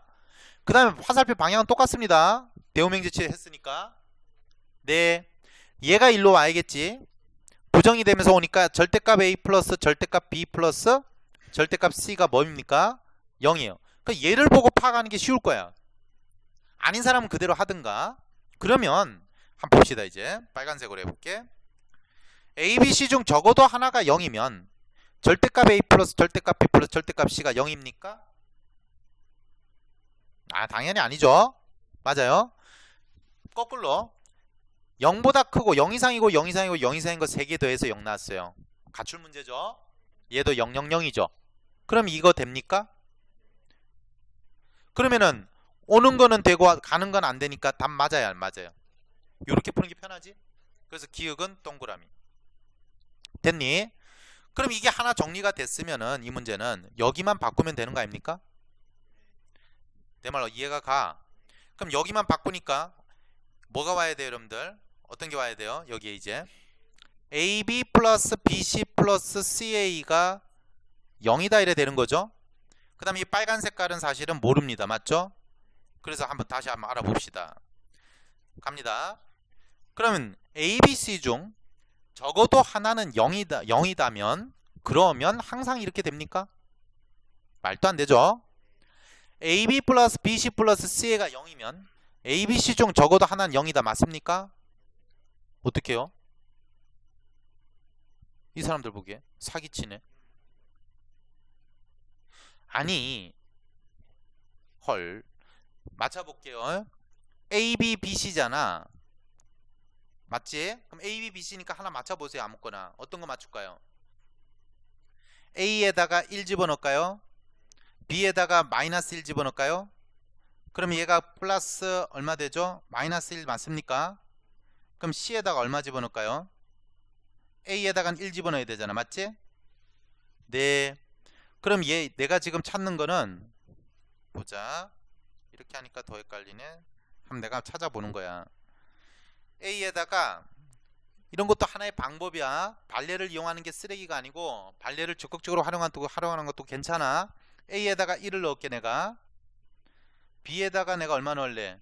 [SPEAKER 1] 그 다음에 화살표 방향은 똑같습니다. 대우명제치 했으니까. 네. 얘가 일로 와야겠지. 부정이 되면서 오니까 절대값 A 플러스 절대값 B 플러스 절대값 C가 뭡니까? 0이에요. 그러니까 얘를 보고 파악하는 게 쉬울 거야. 아닌 사람은 그대로 하든가. 그러면 한번 봅시다 이제. 빨간색으로 해볼게. ABC 중 적어도 하나가 0이면 절대값 A 플러스 절대값 B 플러스 절대값 C가 0입니까? 당연히 아니죠. 맞아요. 거꾸로 0보다 크고 0 이상이고 0 이상이고 0 이상인 거 3개 더해서 0 나왔어요. 가출 문제죠. 얘도 0, 0, 0이죠. 그럼 이거 됩니까? 그러면은 오는 거는 되고 가는 건 안 되니까 답 맞아요 안 맞아요? 이렇게 푸는 게 편하지? 그래서 기억은 동그라미. 됐니? 그럼 이게 하나 정리가 됐으면은 이 문제는 여기만 바꾸면 되는 거 아닙니까? 내 말 이해가 가? 그럼 여기만 바꾸니까 뭐가 와야 돼요, 여러분들? 어떤 게 와야 돼요? 여기에 이제 AB 플러스 BC 플러스 CA가 0이다 이래 되는 거죠. 그 다음에 이 빨간 색깔은 사실은 모릅니다. 맞죠? 그래서 다시 한번 알아봅시다. 갑니다. 그러면 ABC 중 적어도 하나는 0이다면 그러면 항상 이렇게 됩니까? 말도 안 되죠. AB 플러스 BC 플러스 CA가 0이면 ABC 중 적어도 하나는 0이다. 맞습니까? 어떻게 해요? 이 사람들 보기에 사기치네. 아니, 헐, 맞춰볼게요. A, B, B, C잖아. 맞지? 그럼 A, B, B, C니까 하나 맞춰보세요. 아무거나. 어떤 거 맞출까요? A에다가 1 집어넣을까요? B에다가 마이너스 1 집어넣을까요? 그럼 얘가 플러스 얼마 되죠? 마이너스 1 맞습니까? 그럼 C에다가 얼마 집어넣을까요? A에다가 1 집어넣어야 되잖아. 맞지? 네. 그럼 내가 지금 찾는 거는 보자. 이렇게 하니까 더 헷갈리네. 한번 내가 찾아보는 거야. A에다가 이런 것도 하나의 방법이야. 발레를 이용하는 게 쓰레기가 아니고 발레를 적극적으로 활용하는 것도 괜찮아. A에다가 1을 넣을게 내가. B에다가 내가 얼마 넣을래?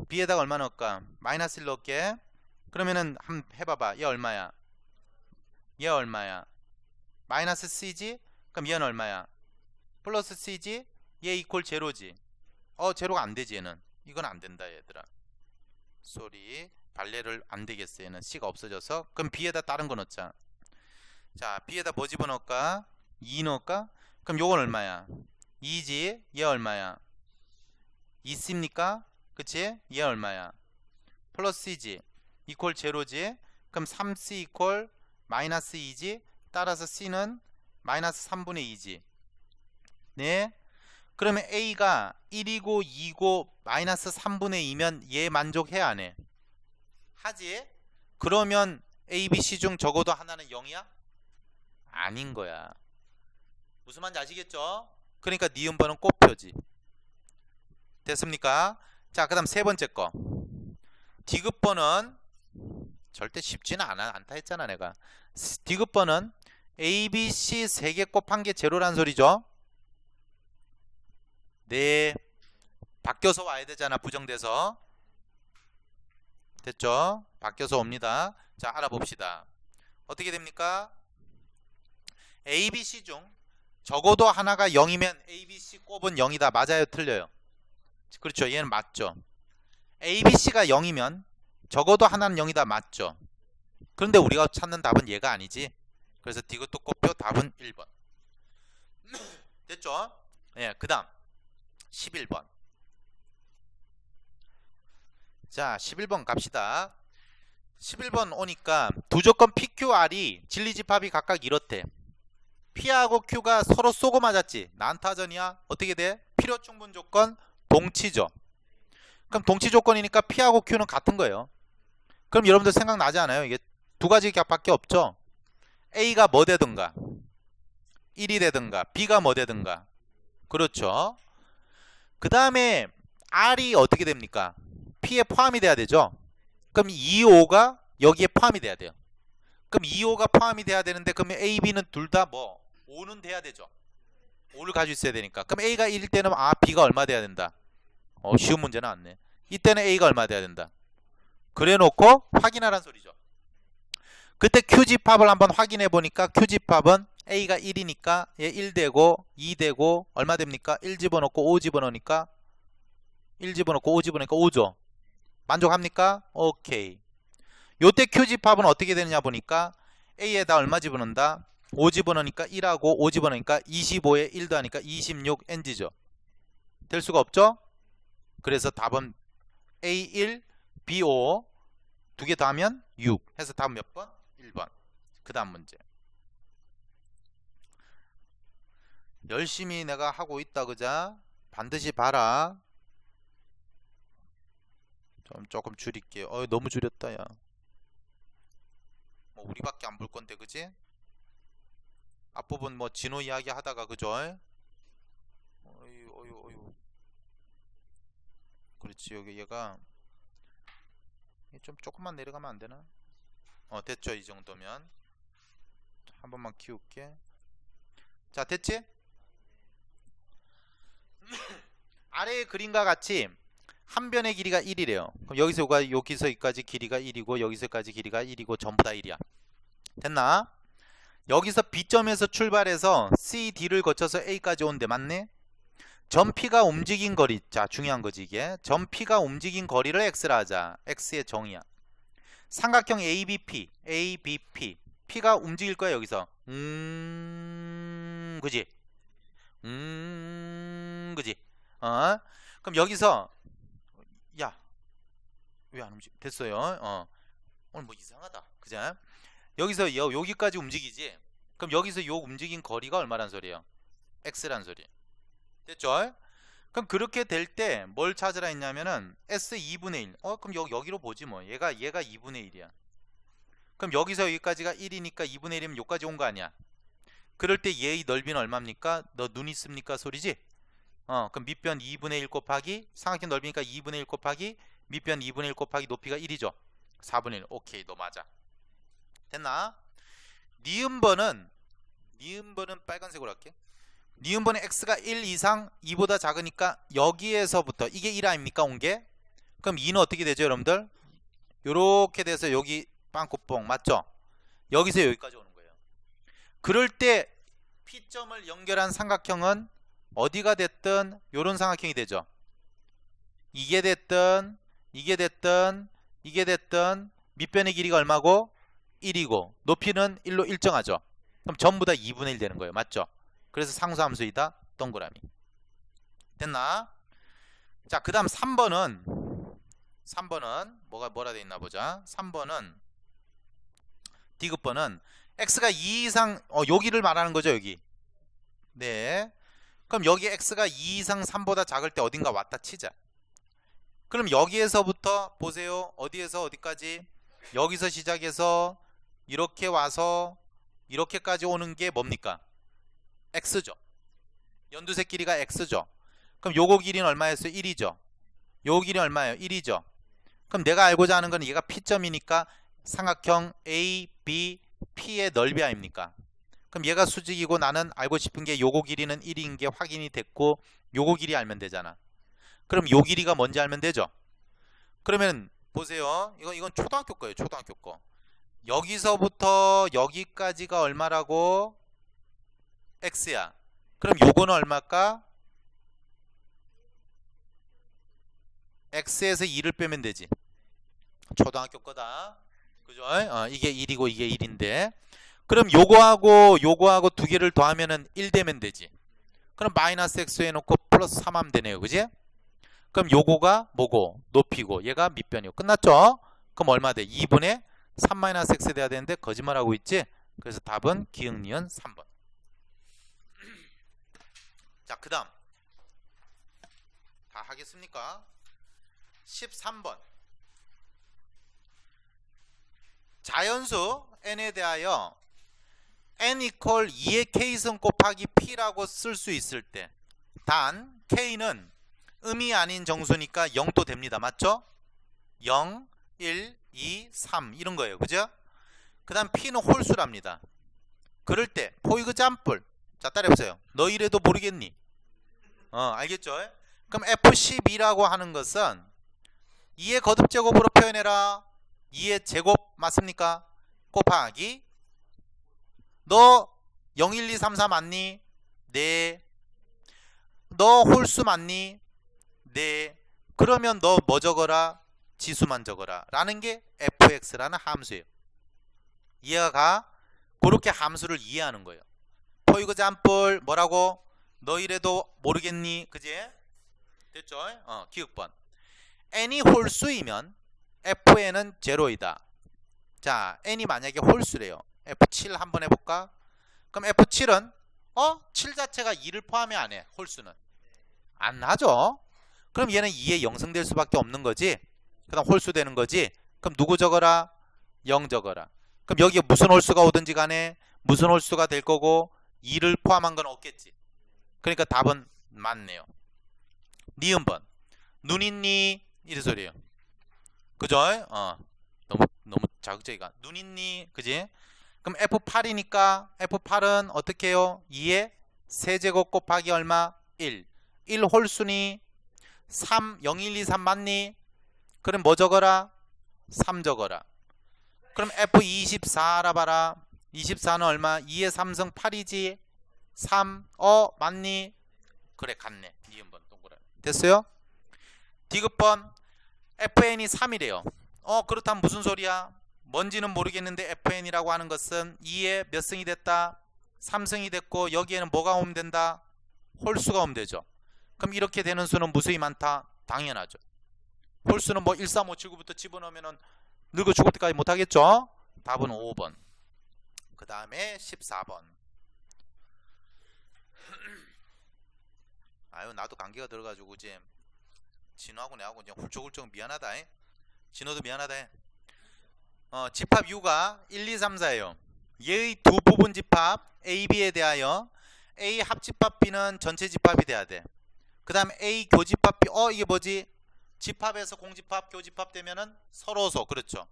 [SPEAKER 1] B에다가 얼마 넣을까? 마이너스 1 넣을게. 그러면은 한번 해봐봐. 얘 얼마야? 얘 얼마야? 마이너스 C지? 그럼 얘는 얼마야? 플러스 C지? 얘 이퀄 제로지? 제로가 안 되지 얘는. 이건 안 된다 얘들아. 쏘리. 발레를 안 되겠어 얘는. C가 없어져서. 그럼 B에다 다른 거 넣자. 자, B에다 뭐 집어넣을까? 2 넣을까? 그럼 요건 얼마야? 2지? 얘 얼마야? 2C입니까? 그치? 얘 얼마야? 플러스 C지? 이퀄 제로지? 그럼 3C 이퀄 마이너스 2지? 따라서 C는 마이너스 3분의 2지. 네? 그러면 A가 1이고 2고 마이너스 3분의 2면 얘 만족해 안 해? 하지? 그러면 A, B, C 중 적어도 하나는 0이야? 아닌 거야. 무슨 말인지 아시겠죠? 그러니까 니은번은 꽃표지. 됐습니까? 자, 그 다음 세 번째 거. 디귿번은 절대 쉽지는 않다 했잖아 내가. 디귿번은 A, B, C 3개 곱한 게 제로란 소리죠. 네, 바뀌어서 와야 되잖아. 부정돼서. 됐죠? 바뀌어서 옵니다. 자, 알아봅시다. 어떻게 됩니까? A, B, C 중 적어도 하나가 0이면 A, B, C 곱은 0이다. 맞아요? 틀려요? 그렇죠. 얘는 맞죠. A, B, C가 0이면 적어도 하나는 0이다. 맞죠. 그런데 우리가 찾는 답은 얘가 아니지. 그래서 디귿도 곱표 답은 1번. 됐죠? 예, 그 다음 11번. 자, 11번 갑시다. 11번 오니까 두 조건 PQR이 진리집합이 각각 이렇대. P하고 Q가 서로 쏘고 맞았지. 난타전이야. 어떻게 돼? 필요충분 조건 동치죠. 그럼 동치 조건이니까 P하고 Q는 같은 거예요. 그럼 여러분들 생각나지 않아요? 이게 두 가지 값밖에 없죠. A가 뭐 되든가 1이 되든가 B가 뭐 되든가. 그렇죠. 그 다음에 R이 어떻게 됩니까? P에 포함이 돼야 되죠. 그럼 2,5가 여기에 포함이 돼야 돼요. 그럼 2,5가 포함이 돼야 되는데 그러면 A, B는 둘 다 뭐 5는 돼야 되죠. 5를 가지고 있어야 되니까. 그럼 A가 1일 때는 B가 얼마 돼야 된다. 쉬운 문제는 않네. 이때는 A가 얼마 돼야 된다. 그래 놓고 확인하란 소리죠. 그때 Q집합을 한번 확인해 보니까 Q집합은 A가 1이니까 얘 1 되고 2 되고 얼마 됩니까? 1 집어넣고 5 집어넣으니까 1 집어넣고 5 집어넣으니까 5죠. 만족합니까? 오케이. 요때 Q집합은 어떻게 되느냐 보니까 A에다 얼마 집어넣는다? 5 집어넣으니까 1하고 5 집어넣으니까 25에 1 더하니까 26 NG죠. 될 수가 없죠? 그래서 답은 A1, B5 두 개 더하면 6 해서 답은 몇 번? 1번. 그 다음 문제. 열심히 내가 하고 있다 그자? 반드시 봐라. 조금 줄일게요. 너무 줄였다 야. 뭐 우리밖에 안 볼 건데 그지? 앞부분 뭐 진호 이야기 하다가 그죠? 어유. 그렇지. 여기 얘가 좀 조금만 내려가면 안 되나? 됐죠. 이 정도면 한 번만 키울게. 자, 됐지? 아래의 그림과 같이 한 변의 길이가 1이래요. 그럼 여기서 여기까지 길이가 1이고 여기서까지 길이가 1이고 전부 다 1이야. 됐나? 여기서 B점에서 출발해서 C, D를 거쳐서 A까지 온대. 맞네? 점 P가 움직인 거리. 자, 중요한 거지 이게. 점 P가 움직인 거리를 X라 하자. X의 정의야. 삼각형 ABP. ABP. P가 움직일 거야 여기서. 그지? 그지? 그럼 여기서 야, 왜 안 움직? 됐어요. 오늘 뭐 이상하다. 그죠? 여기서 여기까지 움직이지. 그럼 여기서 요 움직인 거리가 얼마란 소리예요? X란 소리. 됐죠? 그럼 그렇게 될 때 뭘 찾으라 했냐면은 S 2분의 1. 그럼 여기로 보지 뭐. 얘가 2분의 1이야. 그럼 여기서 여기까지가 1이니까 2분의 1이면 여기까지 온 거 아니야. 그럴 때 얘의 넓이는 얼마입니까? 너 눈 있습니까? 소리지? 그럼 밑변 2분의 1 곱하기 삼각형 넓이니까 2분의 1 곱하기 밑변 2분의 1 곱하기 높이가 1이죠. 4분의 1. 오케이, 너 맞아. 됐나? 니은번은 빨간색으로 할게. 니은번에 x가 1 이상 2보다 작으니까 여기에서부터 이게 1 아닙니까? 온 게? 그럼 2는 어떻게 되죠, 여러분들? 요렇게 돼서 여기 빵꾸뽕 맞죠? 여기서 여기까지 오는 거예요. 그럴 때 P점을 연결한 삼각형은 어디가 됐든 요런 삼각형이 되죠. 이게 됐든 밑변의 길이가 얼마고? 1이고 높이는 1로 일정하죠. 그럼 전부 다 2분의 1 되는 거예요. 맞죠? 그래서 상수함수이다. 동그라미. 됐나? 자, 그 다음 3번은 뭐라 돼 있나 보자. 3번은 디귿번은 x가 2 이상 여기를 말하는 거죠. 여기. 네. 그럼 여기 x가 2 이상 3보다 작을 때 어딘가 왔다 치자. 그럼 여기에서부터 보세요. 어디에서 어디까지? 여기서 시작해서 이렇게 와서 이렇게까지 오는 게 뭡니까? x죠. 연두색 길이가 x죠. 그럼 요거 길이는 얼마였어요? 1이죠. 요거 길이 얼마예요? 1이죠. 그럼 내가 알고자 하는 건 얘가 P점이니까 삼각형 A, B, P의 넓이 아닙니까? 그럼 얘가 수직이고 나는 알고 싶은 게 요거 길이는 1인 게 확인이 됐고 요거 길이 알면 되잖아. 그럼 요 길이가 뭔지 알면 되죠. 그러면 보세요. 이건 초등학교 거예요. 초등학교 거. 여기서부터 여기까지가 얼마라고? x야. 그럼 요거는 얼마일까? x에서 2를 빼면 되지. 초등학교 거다. 그죠? 이게 1이고 이게 1인데 그럼 요거하고 두 개를 더하면은 1 되면 되지. 그럼 마이너스 x 해놓고 플러스 3 하면 되네요. 그지? 그럼 요거가 뭐고? 높이고 얘가 밑변이고 끝났죠? 그럼 얼마 돼? 2분의 3 마이너스 x 돼야 되는데 거짓말하고 있지? 그래서 답은 기흥 니은 3번. 자, 그 다음 다 하겠습니까? 13번 자연수 n에 대하여 n 이퀄 2의 k승 곱하기 p라고 쓸 수 있을 때 단 k는 음이 아닌 정수니까 0도 됩니다. 맞죠? 0, 1, 2, 3 이런 거예요. 그죠? 그 다음 p는 홀수랍니다. 그럴 때 포이그 짬뿔. 자, 따라해보세요. 너 이래도 모르겠니? 알겠죠? 그럼 F12라고 하는 것은 2의 거듭제곱으로 표현해라. 2의 제곱 맞습니까? 곱하기 너 0, 1, 2, 3, 4 맞니? 네. 너 홀수 맞니? 네. 그러면 너 뭐 적어라? 지수만 적어라 라는 게 fx라는 함수예요. 이해가 가? 그렇게 함수를 이해하는 거예요. 포이그 잠뿔 뭐라고? 너 이래도 모르겠니? 그지? 됐죠? 기억번. n이 홀수이면 fn은 제로이다. 자, n이 만약에 홀수래요. f7 한번 해볼까? 그럼 f7은 7 자체가 2를 포함해 안 해? 홀수는 안 하죠. 그럼 얘는 2에 0승될 수밖에 없는 거지. 그 다음 홀수 되는 거지. 그럼 누구 적어라? 0 적어라. 그럼 여기에 무슨 홀수가 오든지 간에 무슨 홀수가 될 거고 2를 포함한 건 없겠지. 그러니까 답은 맞네요. 니은번 눈 있니? 이런 소리예요. 그죠? 너무 자극적이가. 눈 있니? 그지? 그럼 F8이니까 F8은 어떻게 해요? 2의 세제곱 곱하기 얼마? 1. 1 홀수니 3, 0, 1, 2, 3 맞니? 그럼 뭐 적어라? 3 적어라. 그럼 F24 알아봐라. 24는 얼마? 2의 3승 8이지? 3, 맞니? 그래, 같네. 니은번 동그라미. 됐어요? 디귿번 FN이 3이래요. 그렇다면 무슨 소리야? 뭔지는 모르겠는데 FN이라고 하는 것은 2에 몇 승이 됐다? 3승이 됐고 여기에는 뭐가 오면 된다? 홀수가 오면 되죠. 그럼 이렇게 되는 수는 무수히 많다? 당연하죠. 홀수는 뭐 1, 3, 5, 7, 9부터 집어넣으면 늙어 죽을 때까지 못하겠죠? 답은 5번. 그 다음에 14번. 아유, 나도 감기가 들어가지고 이제 진호하고 내하고 이제 훌쩍훌쩍 미안하다. 진호도 미안하다. 집합 U가 1, 2, 3, 4예요. 얘의 두 부분 집합 A, B에 대하여 A 합집합 B는 전체 집합이 돼야 돼. 그 다음에 A 교집합 B. 이게 뭐지? 집합에서 공집합, 교집합 되면은 서로소. 그렇죠.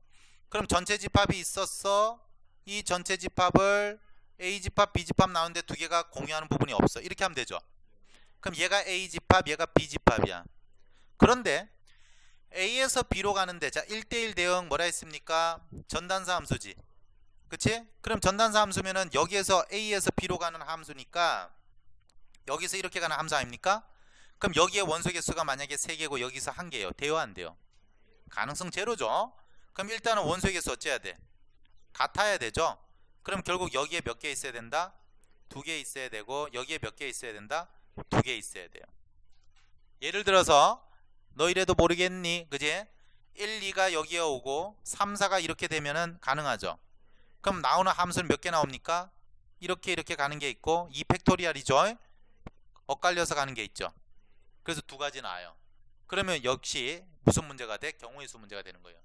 [SPEAKER 1] 그럼 전체 집합이 있었어. 이 전체 집합을 A 집합, B 집합 나오는데 두 개가 공유하는 부분이 없어. 이렇게 하면 되죠. 그럼 얘가 A 집합, 얘가 B 집합이야. 그런데 A에서 B로 가는데, 자, 1대1 대응 뭐라 했습니까? 전단사 함수지. 그치? 그럼 전단사 함수면은 여기에서 A에서 B로 가는 함수니까 여기서 이렇게 가는 함수 아닙니까? 그럼 여기에 원소 개수가 만약에 3개고 여기서 1개예요. 돼요, 안 돼요? 가능성 제로죠. 그럼 일단은 원소 개수 어째야 돼? 같아야 되죠. 그럼 결국 여기에 몇 개 있어야 된다? 2개 있어야 되고 여기에 몇 개 있어야 된다? 2개 있어야 돼요. 예를 들어서 너 이래도 모르겠니? 그지? 1, 2가 여기에 오고 3, 4가 이렇게 되면은 가능하죠. 그럼 나오는 함수는 몇 개 나옵니까? 이렇게 가는 게 있고 2 팩토리얼이죠. 엇갈려서 가는 게 있죠. 그래서 두 가지 나와요. 그러면 역시 무슨 문제가 돼? 경우의 수 문제가 되는 거예요.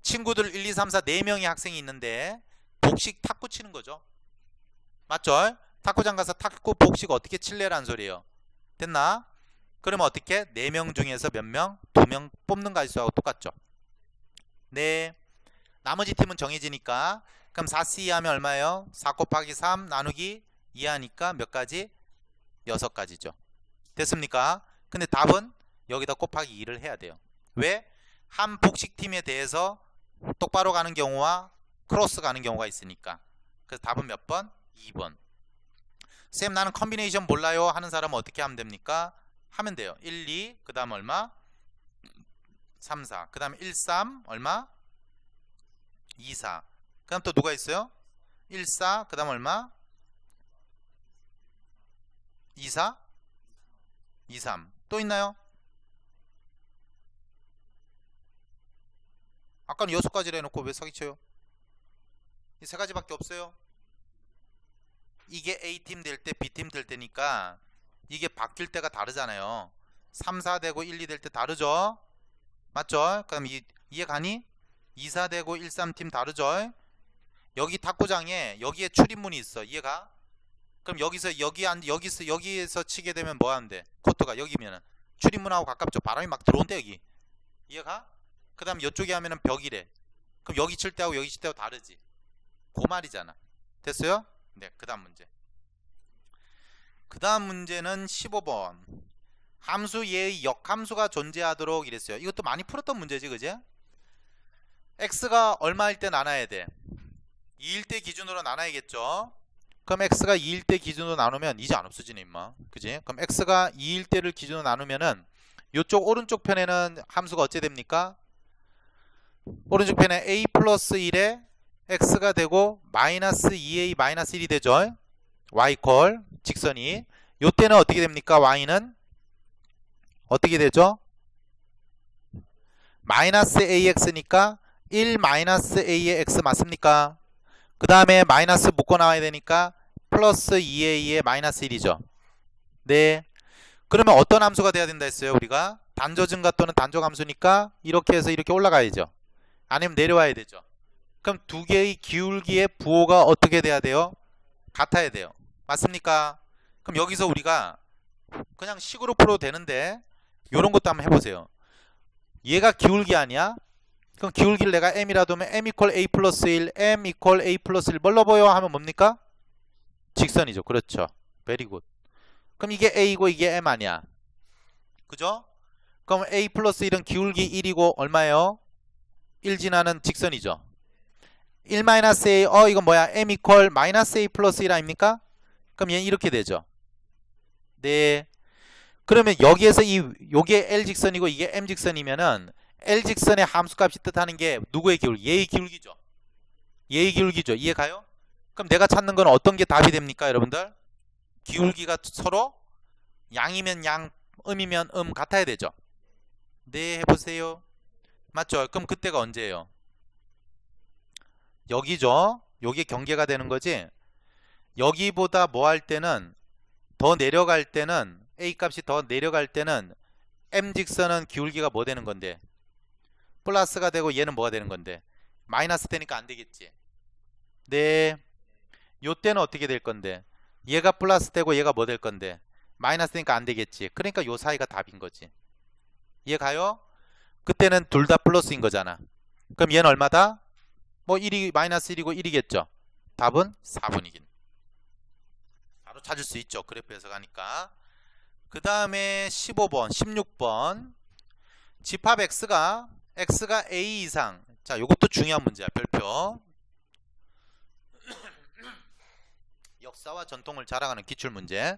[SPEAKER 1] 친구들 1, 2, 3, 4 4명의 학생이 있는데 복식 탁구 치는 거죠. 맞죠? 탁구장 가서 탁구 복식 어떻게 칠래라는 소리예요. 됐나? 그러면 어떻게? 4명 중에서 몇 명? 2명 뽑는 가지수하고 똑같죠. 네. 나머지 팀은 정해지니까 그럼 4C 하면 얼마예요? 4 곱하기 3 나누기 2 하니까 몇 가지? 6가지죠. 됐습니까? 근데 답은 여기다 곱하기 2를 해야 돼요. 왜? 한 복식팀에 대해서 똑바로 가는 경우와 크로스 가는 경우가 있으니까. 그래서 답은 몇 번? 2번. 쌤 나는 컨비네이션 몰라요 하는 사람은 어떻게 하면 됩니까? 하면 돼요. 1, 2, 그 다음 얼마? 3, 4. 그 다음에 1, 3 얼마? 2, 4. 그 다음 또 누가 있어요? 1, 4. 그 다음 얼마? 2, 4? 2, 3. 또 있나요? 아까는 6가지를 해놓고 왜 사기쳐요? 이 3가지밖에 없어요. 이게 A팀 될 때 B팀 될 때니까 이게 바뀔 때가 다르잖아요. 3, 4 되고 1, 2 될 때 다르죠? 맞죠? 그럼 이해 가니? 2, 4 되고 1, 3팀 다르죠? 여기 탁구장에 여기에 출입문이 있어. 이해가? 그럼 여기에서 치게 되면 뭐 하면 돼? 코트가 여기면은 출입문하고 가깝죠. 바람이 막 들어온대 여기. 이해가? 그 다음 이쪽에 하면은 벽이래. 그럼 여기 칠 때하고 여기 칠 때하고 다르지. 그 말이잖아. 됐어요? 네, 그 다음 문제. 그 다음 문제는 15번. 함수 예의 역함수가 존재하도록 이랬어요. 이것도 많이 풀었던 문제지, 그제? x가 얼마일 때 나눠야 돼? 2일 때 기준으로 나눠야겠죠? 그럼 x가 2일 때 기준으로 나누면 이제 안 없어지네 임마. 그지? 그럼 x가 2일 때를 기준으로 나누면은 이쪽 오른쪽 편에는 함수가 어째 됩니까? 오른쪽 편에 a 플러스 1에 x가 되고 마이너스 2a 마이너스 1이 되죠. y 콜 직선이. 요때는 어떻게 됩니까? y는 어떻게 되죠? 마이너스 ax니까 1 마이너스 a의 x 맞습니까? 그 다음에 마이너스 묶어 나와야 되니까 플러스 2a의 마이너스 1이죠. 네. 그러면 어떤 함수가 돼야 된다 했어요? 우리가 단조 증가 또는 단조 함수니까 이렇게 해서 이렇게 올라가야죠. 아니면 내려와야 되죠. 그럼 두 개의 기울기의 부호가 어떻게 돼야 돼요? 같아야 돼요. 맞습니까? 그럼 여기서 우리가 그냥 식으로 풀어도 되는데 요런 것도 한번 해보세요. 얘가 기울기 아니야? 그럼 기울기를 내가 m이라도 하면 m 이퀄 a 플러스 1, m 이퀄 a 플러스 1 뭘로 보여? 하면 뭡니까? 직선이죠. 그렇죠. 베리 굿. 그럼 이게 a고 이게 m 아니야? 그죠? 그럼 a 플러스 1은 기울기 1이고 얼마예요? 1 지나는 직선이죠. 1 마이너스 a 이건 뭐야? m 이퀄 마이너스 a 플러스 1 아닙니까? 그럼 얘는 이렇게 되죠. 네. 그러면 여기에서 요게 l 직선이고 이게 m 직선이면은 l 직선의 함수값이 뜻하는 게 누구의 기울기? 얘의 기울기죠. 얘의 기울기죠. 이해 가요? 그럼 내가 찾는 건 어떤 게 답이 됩니까, 여러분들? 기울기가 서로 양이면 양, 음이면 같아야 되죠. 네, 해보세요. 맞죠? 그럼 그때가 언제예요? 여기죠. 요게 경계가 되는 거지. 여기보다 뭐 할 때는 더 내려갈 때는 a 값이 더 내려갈 때는 m 직선은 기울기가 뭐 되는 건데? 플러스가 되고 얘는 뭐가 되는 건데? 마이너스 되니까 안 되겠지. 네. 요 때는 어떻게 될 건데? 얘가 플러스 되고 얘가 뭐 될 건데? 마이너스 되니까 안 되겠지. 그러니까 요 사이가 답인 거지. 이해 가요? 그때는 둘 다 플러스인 거잖아. 그럼 얘는 얼마다? 뭐 1이 마이너스 1이고 1이겠죠. 답은 4분이긴. 바로 찾을 수 있죠. 그래프에서 가니까. 그 다음에 15번, 16번. 집합 x가 a 이상. 자, 요것도 중요한 문제야. 별표. 역사와 전통을 자랑하는 기출문제.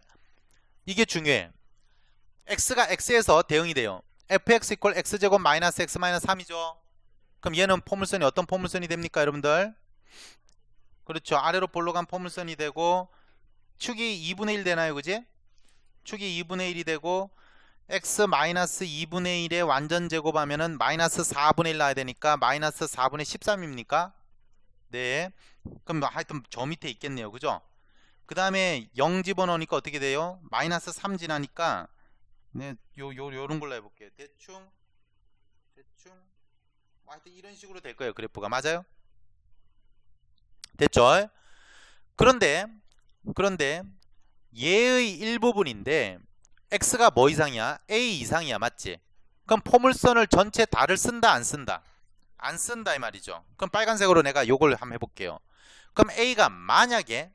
[SPEAKER 1] 이게 중요해. x가 x에서 대응이 돼요. fx 이퀄 x제곱 마이너스 x 마이너스 3이죠. 그럼 얘는 포물선이 어떤 포물선이 됩니까, 여러분들? 그렇죠. 아래로 볼로 간 포물선이 되고 축이 2분의 1 되나요, 그지? 축이 2분의 1이 되고 x 마이너스 2분의 1의 완전 제곱하면은 마이너스 4분의 1 나야 되니까 마이너스 4분의 13입니까? 네. 그럼 하여튼 저 밑에 있겠네요, 그죠? 그 다음에 0 집어넣으니까 어떻게 돼요? 마이너스 3 지나니까 네, 요런 걸로 해볼게요. 대충 뭐 하여튼 이런 식으로 될 거예요. 그래프가 맞아요? 됐죠? 그런데 얘의 일부분인데 x가 뭐 이상이야? a 이상이야. 맞지? 그럼 포물선을 전체 다를 쓴다 안 쓴다? 안 쓴다 이 말이죠. 그럼 빨간색으로 내가 요걸 한번 해볼게요. 그럼 a가 만약에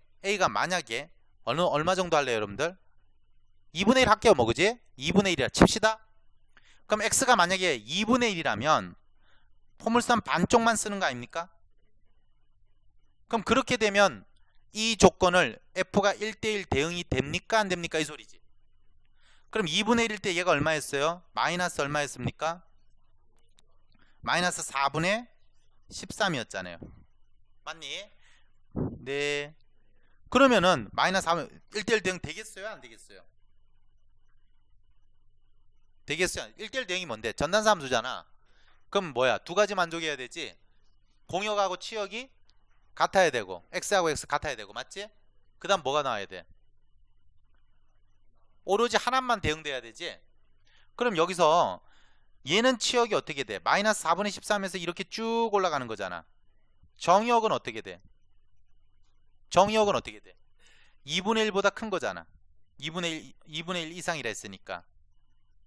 [SPEAKER 1] 얼마 정도 할래요, 여러분들? 2분의 1 할게요. 뭐 그지? 2분의 1이라 칩시다. 그럼 x가 만약에 2분의 1이라면 포물선 반쪽만 쓰는 거 아닙니까? 그럼 그렇게 되면 이 조건을 f가 1대1 대응이 됩니까? 안 됩니까? 이 소리지. 그럼 2분의 1일 때 얘가 얼마였어요? 마이너스 얼마였습니까? 마이너스 4분의 13이었잖아요. 맞니? 네. 그러면은 마이너스 4분 1대1 대응 되겠어요? 안 되겠어요? 되겠어요? 1대1 대응이 뭔데? 전단사 함수잖아. 그럼 뭐야? 두 가지 만족해야 되지? 공역하고 치역이 같아야 되고 x하고 x 같아야 되고 맞지? 그 다음 뭐가 나와야 돼? 오로지 하나만 대응돼야 되지? 그럼 여기서 얘는 치역이 어떻게 돼? 마이너스 4분의 13에서 이렇게 쭉 올라가는 거잖아. 정역은 어떻게 돼? 정역은 어떻게 돼? 2분의 1보다 큰 거잖아. 2분의 1 이상이라 했으니까.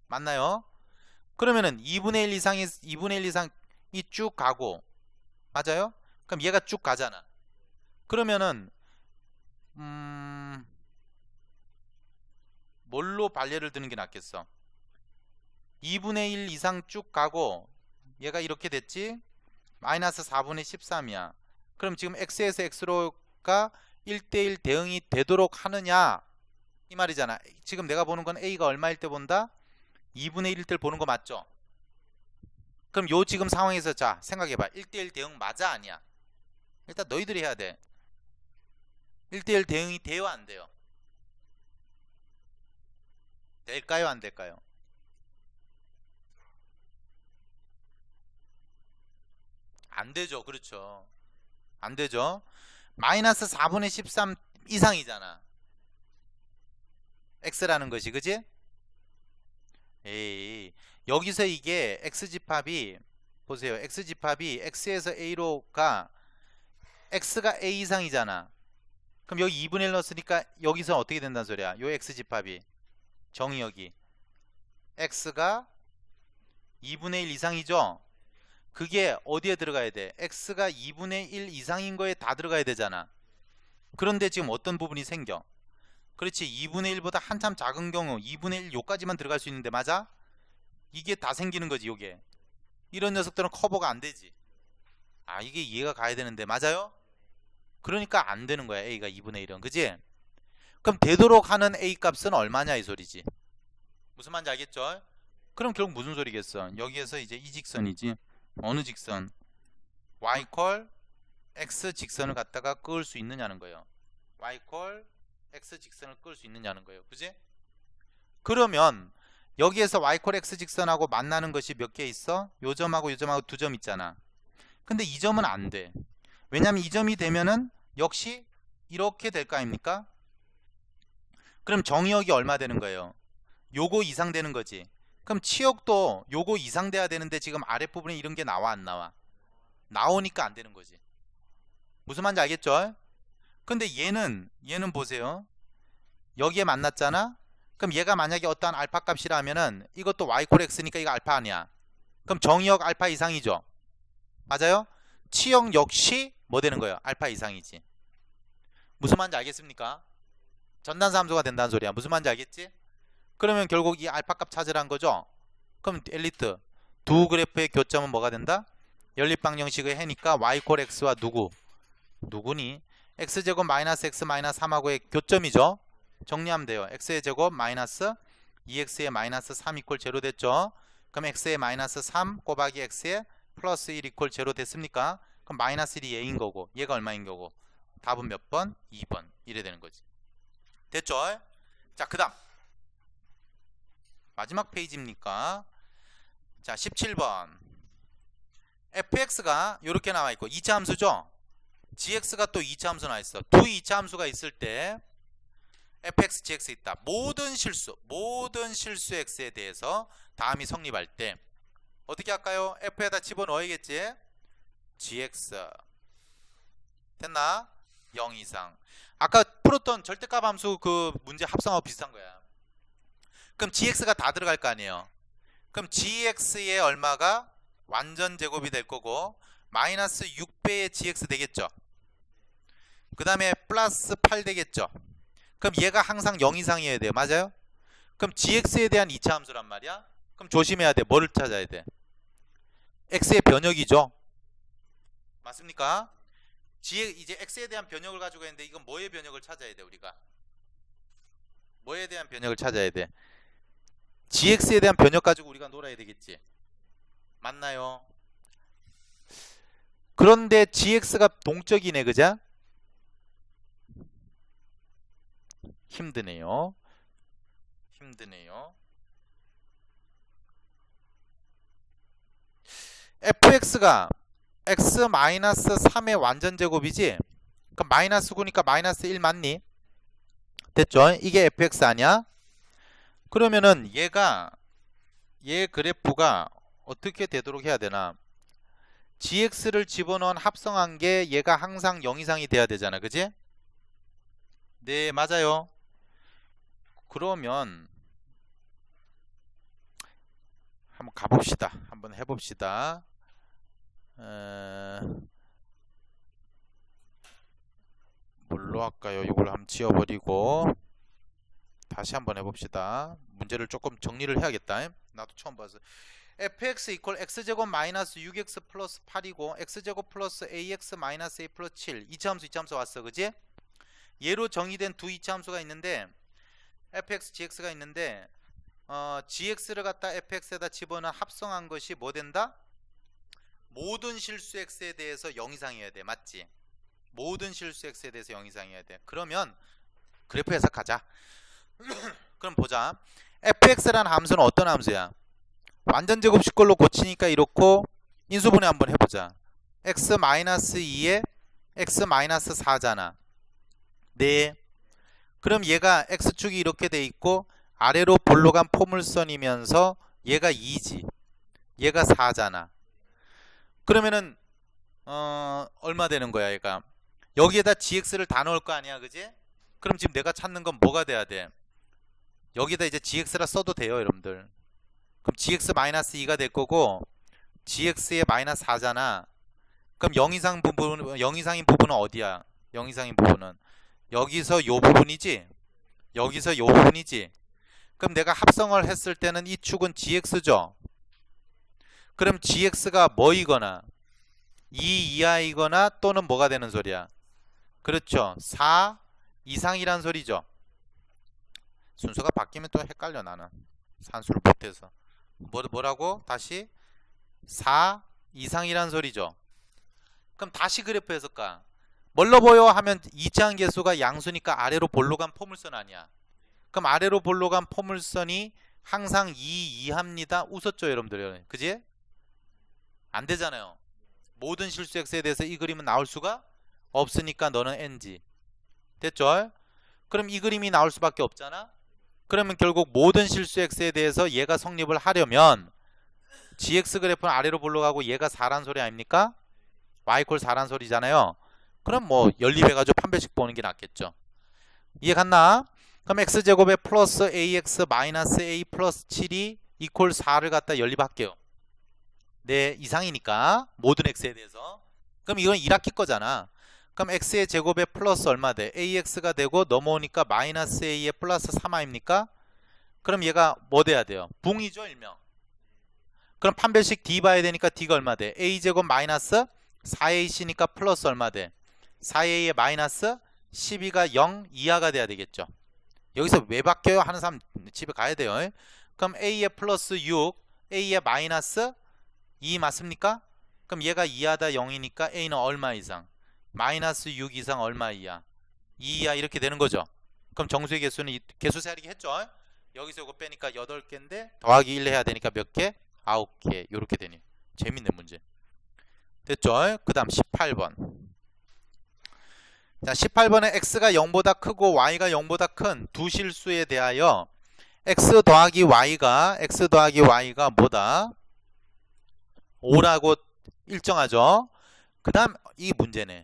[SPEAKER 1] 맞나요? 그러면은 2분의 1 이상이 쭉 가고 맞아요? 그럼 얘가 쭉 가잖아. 그러면은 뭘로 반례를 드는 게 낫겠어? 2분의 1 이상 쭉 가고 얘가 이렇게 됐지? 마이너스 4분의 13이야. 그럼 지금 x에서 x로가 1대1 대응이 되도록 하느냐 이 말이잖아. 지금 내가 보는 건 a가 얼마일 때 본다? 2분의 1일 때 보는 거 맞죠? 그럼 요 지금 상황에서 자 생각해봐. 1대1 대응 맞아 아니야? 일단 너희들이 해야 돼. 1대1 대응이 돼요 안 돼요? 될까요 안 될까요? 안 되죠. 그렇죠. 안 되죠. 마이너스 4분의 13 이상이잖아. x라는 것이 그지? 에이, 여기서 이게 x집합이 보세요. x집합이 x에서 a로가 x가 a 이상이잖아. 그럼 여기 2분의 1 넣었으니까 여기서 어떻게 된다는 소리야? 요 x 집합이 정의역이 x가 2분의 1 이상이죠? 그게 어디에 들어가야 돼? x가 2분의 1 이상인 거에 다 들어가야 되잖아. 그런데 지금 어떤 부분이 생겨? 그렇지, 2분의 1보다 한참 작은 경우 2분의 1 요까지만 들어갈 수 있는데, 맞아? 이게 다 생기는 거지. 요게 이런 녀석들은 커버가 안 되지. 아, 이게 이해가 가야 되는데, 맞아요? 그러니까 안 되는 거야, a가 2분의 1은. 그지? 그럼 되도록 하는 a 값은 얼마냐 이 소리지. 무슨 말인지 알겠죠? 그럼 결국 무슨 소리겠어? 여기에서 이제 이 직선이지. 어느 직선? y 콜 x 직선을 갖다가 끄을 수 있느냐는 거예요. y 콜 x 직선을 끄을 수 있느냐는 거예요. 그지? 그러면 여기에서 y 콜 x 직선하고 만나는 것이 몇 개 있어? 요 점하고 요 점하고 두 점 있잖아. 근데 이 점은 안 돼. 왜냐면 이 점이 되면은 역시 이렇게 될 거 아닙니까? 그럼 정의역이 얼마 되는 거예요? 요거 이상 되는 거지. 그럼 치역도 요거 이상 돼야 되는데 지금 아랫부분에 이런 게 나와 안 나와? 나오니까 안 되는 거지. 무슨 말인지 알겠죠? 근데 얘는 보세요. 여기에 만났잖아. 그럼 얘가 만약에 어떠한 알파 값이라면은 이것도 y 콜 x니까 이거 알파 아니야. 그럼 정의역 알파 이상이죠. 맞아요? 치역 역시 뭐 되는 거예요? 알파 이상이지. 무슨 말인지 알겠습니까? 전단사 함수가 된다는 소리야. 무슨 말인지 알겠지? 그러면 결국 이 알파 값 찾으라는 거죠. 그럼 엘리트 두 그래프의 교점은 뭐가 된다? 연립방 형식의 해니까 y 콜 x와 누구니? x제곱 마이너스 x 마이너스 3하고의 교점이죠. 정리하면 돼요. x의 제곱 마이너스 2x의 마이너스 3 이퀄 제로 됐죠. 그럼 x의 마이너스 3 곱하기 x의 플러스 1 이퀄 제로 됐습니까? 그럼 마이너스 1이 a인 거고 얘가 얼마인 거고 답은 몇 번? 2번. 이래 되는 거지. 됐죠? 자, 그 다음 마지막 페이지입니까? 자, 17번 fx가 이렇게 나와 있고 2차 함수죠. gx가 또 2차 함수 나와 있어. 두 2차 함수가 있을 때 fx, gx 있다. 모든 실수 x에 대해서 다음이 성립할 때 어떻게 할까요? f에다 집어넣어야겠지. gx 됐나? 0 이상. 아까 풀었던 절대값 함수 그 문제 합성하고 비슷한 거야. 그럼 gx가 다 들어갈 거 아니에요. 그럼 gx의 얼마가 완전 제곱이 될 거고 마이너스 6배의 gx 되겠죠. 그 다음에 플러스 8 되겠죠. 그럼 얘가 항상 0 이상이어야 돼요. 맞아요? 그럼 gx에 대한 2차 함수란 말이야. 그럼 조심해야 돼. 뭐를 찾아야 돼? x의 변역이죠. 맞습니까? 이제 x에 대한 변역을 가지고 있는데 이건 뭐의 변역을 찾아야 돼? 우리가 뭐에 대한 변역을 찾아야 돼? gx에 대한 변역 가지고 우리가 놀아야 되겠지. 맞나요? 그런데 gx가 동적이네. 그자? 힘드네요. fx가 x-3의 완전 제곱이지? 그럼 마이너스 9니까 마이너스 1 맞니? 됐죠? 이게 fx 아니야? 그러면은 얘 그래프가 어떻게 되도록 해야 되나? gx를 집어넣은 합성한 게 얘가 항상 0 이상이 돼야 되잖아. 그지? 네, 맞아요. 그러면 한번 가봅시다. 한번 해봅시다. 뭘로 할까요? 이걸 한번 지워버리고 다시 한번 해봅시다. 문제를 조금 정리를 해야겠다. 나도 처음 봐서. fx 이퀄 x제곱 마이너스 6x 플러스 8이고 x제곱 플러스 ax 마이너스 a 플러스 7 2차 함수 왔어. 그지? 얘로 정의된 두 2차 함수가 있는데 fx, gx가 있는데 gx를 갖다 fx에다 집어넣어 합성한 것이 뭐 된다? 모든 실수 x에 대해서 0 이상이어야 돼. 맞지? 모든 실수 x에 대해서 0 이상이어야 돼. 그러면 그래프 해석하자. 그럼 보자. fx라는 함수는 어떤 함수야? 완전 제곱식 걸로 고치니까 이렇고 인수분해 한번 해보자. x-2에 x-4잖아. 네. 그럼 얘가 x축이 이렇게 돼 있고 아래로 볼로 간 포물선이면서 얘가 2지. 얘가 4잖아. 그러면은 얼마 되는 거야? 얘가 여기에다 gx를 다 넣을 거 아니야, 그지? 그럼 지금 내가 찾는 건 뭐가 돼야 돼? 여기다 이제 gx라 써도 돼요, 여러분들. 그럼 gx-2가 될 거고 gx의 마이너스 4잖아. 그럼 0 이상인 부분은 어디야? 0 이상인 부분은 여기서 요 부분이지? 여기서 요 부분이지? 그럼 내가 합성을 했을 때는 이 축은 gx죠? 그럼 gx가 뭐이거나 2 이하이거나 또는 뭐가 되는 소리야? 그렇죠. 4 이상이란 소리죠. 순서가 바뀌면 또 헷갈려 나는. 산수를 못해서. 뭐라고? 다시 4 이상이란 소리죠. 그럼 다시 그래프 해석가. 뭘로 보여? 하면 이차한 개수가 양수니까 아래로 볼로 간 포물선 아니야. 그럼 아래로 볼로 간 포물선이 항상 2 이하입니다. 웃었죠, 여러분들? 그지? 안 되잖아요. 모든 실수 x에 대해서 이 그림은 나올 수가 없으니까 너는 NG. 됐죠? 그럼 이 그림이 나올 수밖에 없잖아. 그러면 결국 모든 실수 x에 대해서 얘가 성립을 하려면 gx 그래프는 아래로 볼로 가고 얘가 4란 소리 아닙니까? y = 4란 소리잖아요. 그럼 뭐 연립해가지고 판별식 보는 게 낫겠죠. 이해 갔나? 그럼 x제곱에 플러스 ax 마이너스 a 플러스 7이 이퀄 4를 갖다 연립할게요. 네, 이상이니까 모든 x에 대해서. 그럼 이건 1학기 거잖아. 그럼 x의 제곱에 플러스 얼마 돼? ax가 되고 넘어오니까 마이너스 a에 플러스 3 아닙니까? 그럼 얘가 뭐 돼야 돼요? 붕이죠, 일명. 그럼 판별식 d 봐야 되니까 d가 얼마 돼? a제곱 마이너스 4ac니까 플러스 얼마 돼? 4a에 마이너스 12가 0 이하가 돼야 되겠죠. 여기서 왜 바뀌어요? 하는 사람 집에 가야 돼요. 그럼 a에 플러스 6, a에 마이너스 2 맞습니까? 그럼 얘가 2하다 0이니까 a는 얼마 이상? 마이너스 6 이상 얼마 이하? 2 이하 이렇게 되는 거죠. 그럼 정수의 개수는 개수 세하기 했죠. 여기서 이거 빼니까 8개인데 더하기 1 해야 되니까 몇 개? 9개. 이렇게 되니. 재밌는 문제. 됐죠? 그 다음 18번. 자, 18번에 x가 0보다 크고 y가 0보다 큰 두 실수에 대하여 x 더하기 y가 뭐다? 5라고 일정하죠. 그 다음 이 문제네.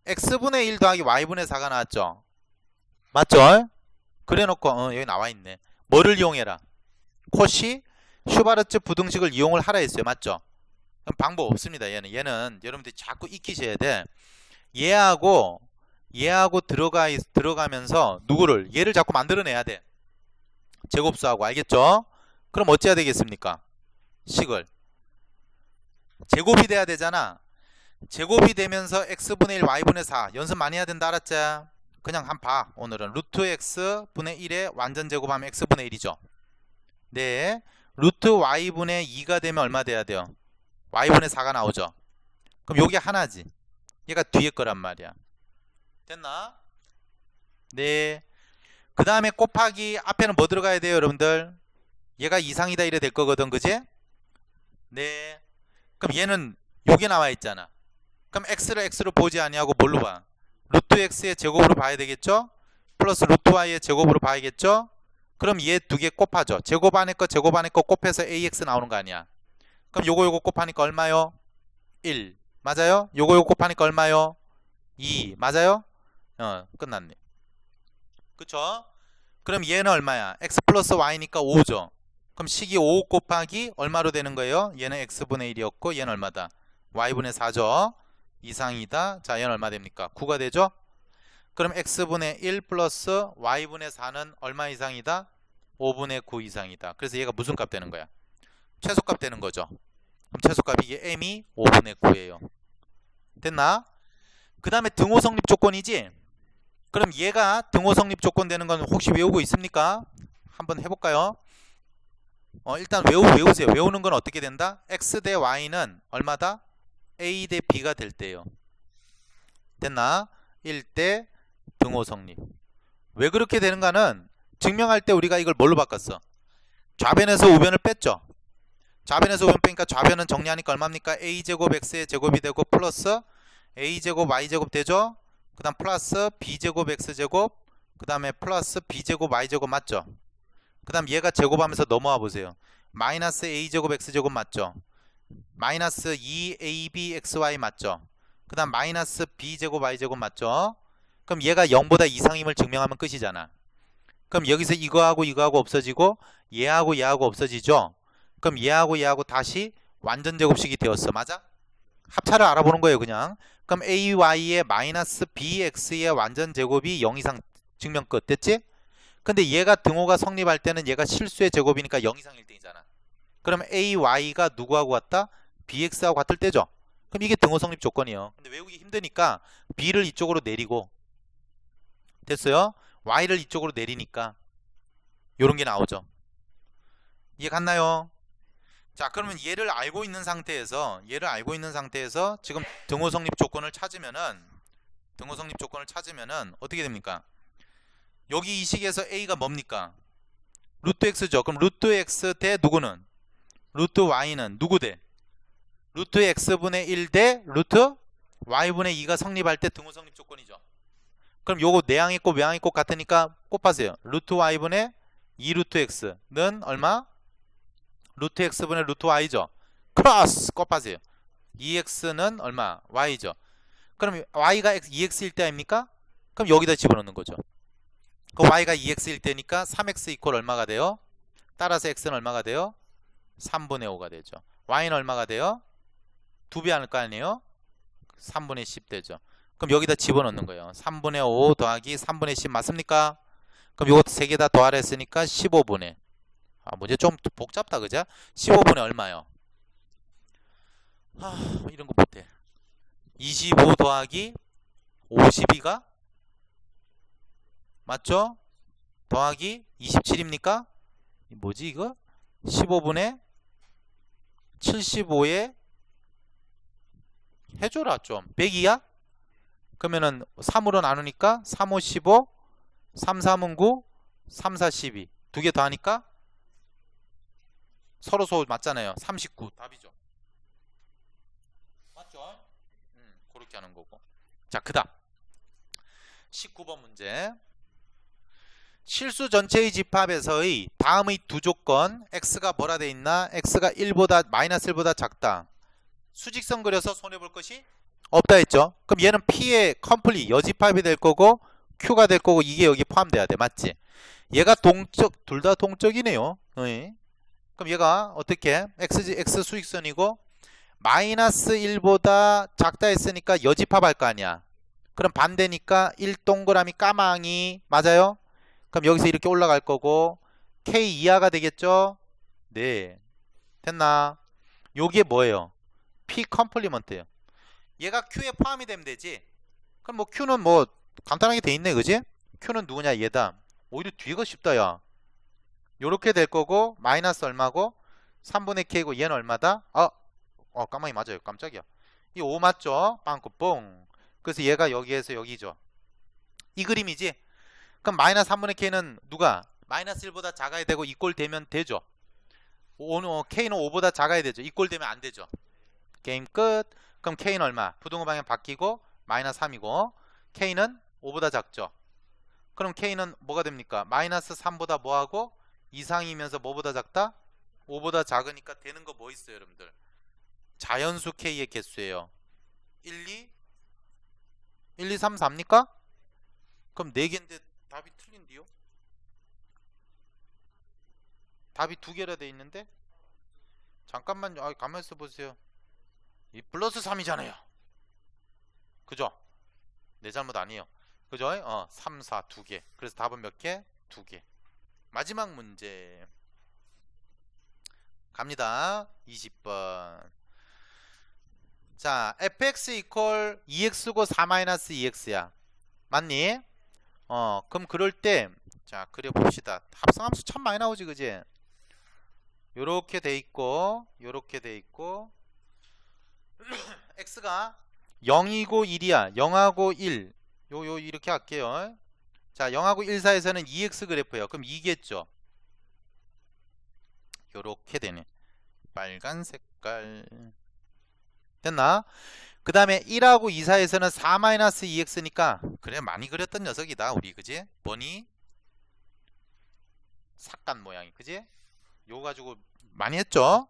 [SPEAKER 1] x분의 1 더하기 y분의 4가 나왔죠. 맞죠? 그래놓고 여기 나와있네. 뭐를 이용해라? 코시 슈바르츠 부등식을 이용을 하라 했어요. 맞죠? 그럼 방법 없습니다. 얘는 여러분들이 자꾸 익히셔야 돼. 얘하고 들어가면서 누구를? 얘를 자꾸 만들어내야 돼. 제곱수하고. 알겠죠? 그럼 어찌해야 되겠습니까? 식을 제곱이 돼야 되잖아. 제곱이 되면서 x분의 1 y분의 4 연습 많이 해야 된다. 알았지? 그냥 한 봐. 오늘은 루트 x분의 1에 완전 제곱하면 x분의 1이죠. 네, 루트 y분의 2가 되면 얼마 돼야 돼요? y분의 4가 나오죠. 그럼 요게 하나지. 얘가 뒤에 거란 말이야. 됐나? 네. 그 다음에 곱하기 앞에는 뭐 들어가야 돼요, 여러분들? 얘가 이상이다 이래 될 거거든, 그지? 네. 그럼 얘는 요게 나와 있잖아. 그럼 x를 x로 보지 아니하고 뭘로 봐? 루트 x의 제곱으로 봐야 되겠죠? 플러스 루트 y의 제곱으로 봐야겠죠? 그럼 얘 두 개 곱하죠. 제곱 안에 거 곱해서 ax 나오는 거 아니야. 그럼 요거 곱하니까 얼마요? 1. 맞아요? 요거 곱하니까 얼마요? 2. 맞아요? 끝났네. 그쵸? 그럼 얘는 얼마야? x 플러스 y니까 5죠. 그럼 식이 5 곱하기 얼마로 되는 거예요? 얘는 x분의 1이었고 얘는 얼마다? y분의 4죠. 이상이다. 자, 얘는 얼마 됩니까? 9가 되죠? 그럼 x분의 1 플러스 y분의 4는 얼마 이상이다? 5분의 9 이상이다. 그래서 얘가 무슨 값 되는 거야? 최소값 되는 거죠. 그럼 최소값이 이게 m이 5분의 9예요. 됐나? 그 다음에 등호 성립 조건이지? 그럼 얘가 등호 성립 조건 되는 건 혹시 외우고 있습니까? 한번 해볼까요? 일단 외우세요. 외우는 건 어떻게 된다? x 대 y는 얼마다? a 대 b가 될 때요. 됐나? 1대 등호 성립. 왜 그렇게 되는가는 증명할 때 우리가 이걸 뭘로 바꿨어? 좌변에서 우변을 뺐죠. 좌변에서 우변 빼니까 좌변은 정리하니까 얼마입니까? a제곱 x의 제곱이 되고 플러스 a제곱 y제곱 되죠? 그 다음 플러스 b제곱 x제곱 그 다음에 플러스 b제곱 y제곱 맞죠? 그 다음 얘가 제곱하면서 넘어와 보세요. 마이너스 a제곱 x제곱 맞죠? 마이너스 2ab xy 맞죠? 그 다음 마이너스 b제곱 y제곱 맞죠? 그럼 얘가 0보다 이상임을 증명하면 끝이잖아. 그럼 여기서 이거하고 이거하고 없어지고 얘하고 얘하고 없어지죠? 그럼 얘하고 얘하고 다시 완전 제곱식이 되었어. 맞아? 합차를 알아보는 거예요 그냥. 그럼 ay의 마이너스 bx의 완전 제곱이 0 이상 증명 끝 됐지? 근데 얘가 등호가 성립할 때는 얘가 실수의 제곱이니까 0 이상 1등이잖아. 그럼 ay가 누구하고 같다? bx하고 같을 때죠. 그럼 이게 등호 성립 조건이에요. 근데 외우기 힘드니까 b를 이쪽으로 내리고 됐어요? y를 이쪽으로 내리니까 요런 게 나오죠. 이해 갔나요? 자, 그러면 얘를 알고 있는 상태에서 지금 등호 성립 조건을 찾으면은 어떻게 됩니까? 여기 이 식에서 a가 뭡니까? 루트 x죠. 그럼 루트 x 대 누구는? 루트 y는 누구 대? 루트 x분의 1 대 루트 y분의 2가 성립할 때 등호 성립 조건이죠. 그럼 요거 내항의 꼴 외항의 꼴 같으니까 곱하세요. 루트 y분의 2 루트 x는 얼마? 루트 x분의 루트 y죠. 크로스 곱하세요. 2x는 얼마? y죠. 그럼 y가 2x일 때 아닙니까? 그럼 여기다 집어넣는 거죠. 그 y가 2x일 때니까 3x 이퀄 얼마가 돼요? 따라서 x는 얼마가 돼요? 3분의 5가 되죠. y는 얼마가 돼요? 2배 할 거 아니에요? 3분의 10 되죠. 그럼 여기다 집어넣는 거예요. 3분의 5 더하기 3분의 10 맞습니까? 그럼 이것도 3개 다 더하라 했으니까 15분의 문제 좀 복잡다 그죠? 15분의 얼마요? 이런 거 못해. 25 더하기 52가 맞죠? 더하기 27입니까? 뭐지 이거? 15분의 75에 해줘라 좀. 100이야? 그러면은 3으로 나누니까 3, 5, 15, 3, 3은 9, 3, 4, 12. 두 개 더하니까 서로 맞잖아요. 39 답이죠. 맞죠? 그렇게 하는 거고. 자, 그 다음 19번 문제. 실수 전체의 집합에서의 다음의 두 조건 x가 뭐라 돼 있나? x가 1보다 마이너스 1보다 작다. 수직선 그려서 손해볼 것이 없다 했죠. 그럼 얘는 p의 컴플리 여집합이 될 거고 q가 될 거고 이게 여기 포함돼야 돼. 맞지? 얘가 동적 둘 다 동적이네요. 그럼 얘가 어떻게 x 수직선이고 마이너스 1보다 작다 했으니까 여집합할 거 아니야. 그럼 반대니까 1 동그라미 까망이 맞아요? 그럼 여기서 이렇게 올라갈 거고 k 이하가 되겠죠? 네. 됐나? 요게 뭐예요? p 컴플리먼트예요. 얘가 q에 포함이 되면 되지. 그럼 뭐 q는 뭐 간단하게 돼 있네 그지? q는 누구냐 얘다. 오히려 뒤가 쉽다 야. 요렇게 될 거고 마이너스 얼마고 3분의 k고 얘는 얼마다? 까마귀 맞아요. 깜짝이야. 이 5 맞죠? 빵꾸 뽕. 그래서 얘가 여기에서 여기죠. 이 그림이지? 그럼 마이너스 3분의 k는 누가? 마이너스 1보다 작아야 되고 이꼴 되면 되죠. k는 5보다 작아야 되죠. 이꼴 되면 안 되죠. 게임 끝. 그럼 k는 얼마? 부등호 방향 바뀌고 마이너스 3이고 k는 5보다 작죠. 그럼 k는 뭐가 됩니까? 마이너스 3보다 뭐하고? 이상이면서 뭐보다 작다? 5보다 작으니까 되는 거 뭐 있어요 여러분들? 자연수 k의 개수예요. 1, 2, 3, 4입니까? 그럼 4개인데 답이 틀린데요? 답이 2개라 돼 있는데? 잠깐만요. 가만있어 보세요. 이 플러스 3이잖아요. 그죠? 내 잘못 아니에요. 그죠? 3, 4, 2개. 그래서 답은 몇 개? 2개. 마지막 문제 갑니다. 20번. 자, fx 이퀄 2x고 4-2x야. 맞니? 그럼 그럴 때 자, 그려봅시다. 합성함수 참 많이 나오지 그지? 요렇게 돼 있고 요렇게 돼 있고 x가 0이고 1이야. 0하고 1 요 이렇게 할게요. 자, 0하고 1 사이에서는 2x 그래프예요. 그럼 2겠죠. 요렇게 되네. 빨간 색깔 됐나? 그 다음에 1하고 2 사이에서는 4-2x니까 그래 많이 그렸던 녀석이다 우리 그지? 뭐니? 삭간 모양이 그지? 요거 가지고 많이 했죠?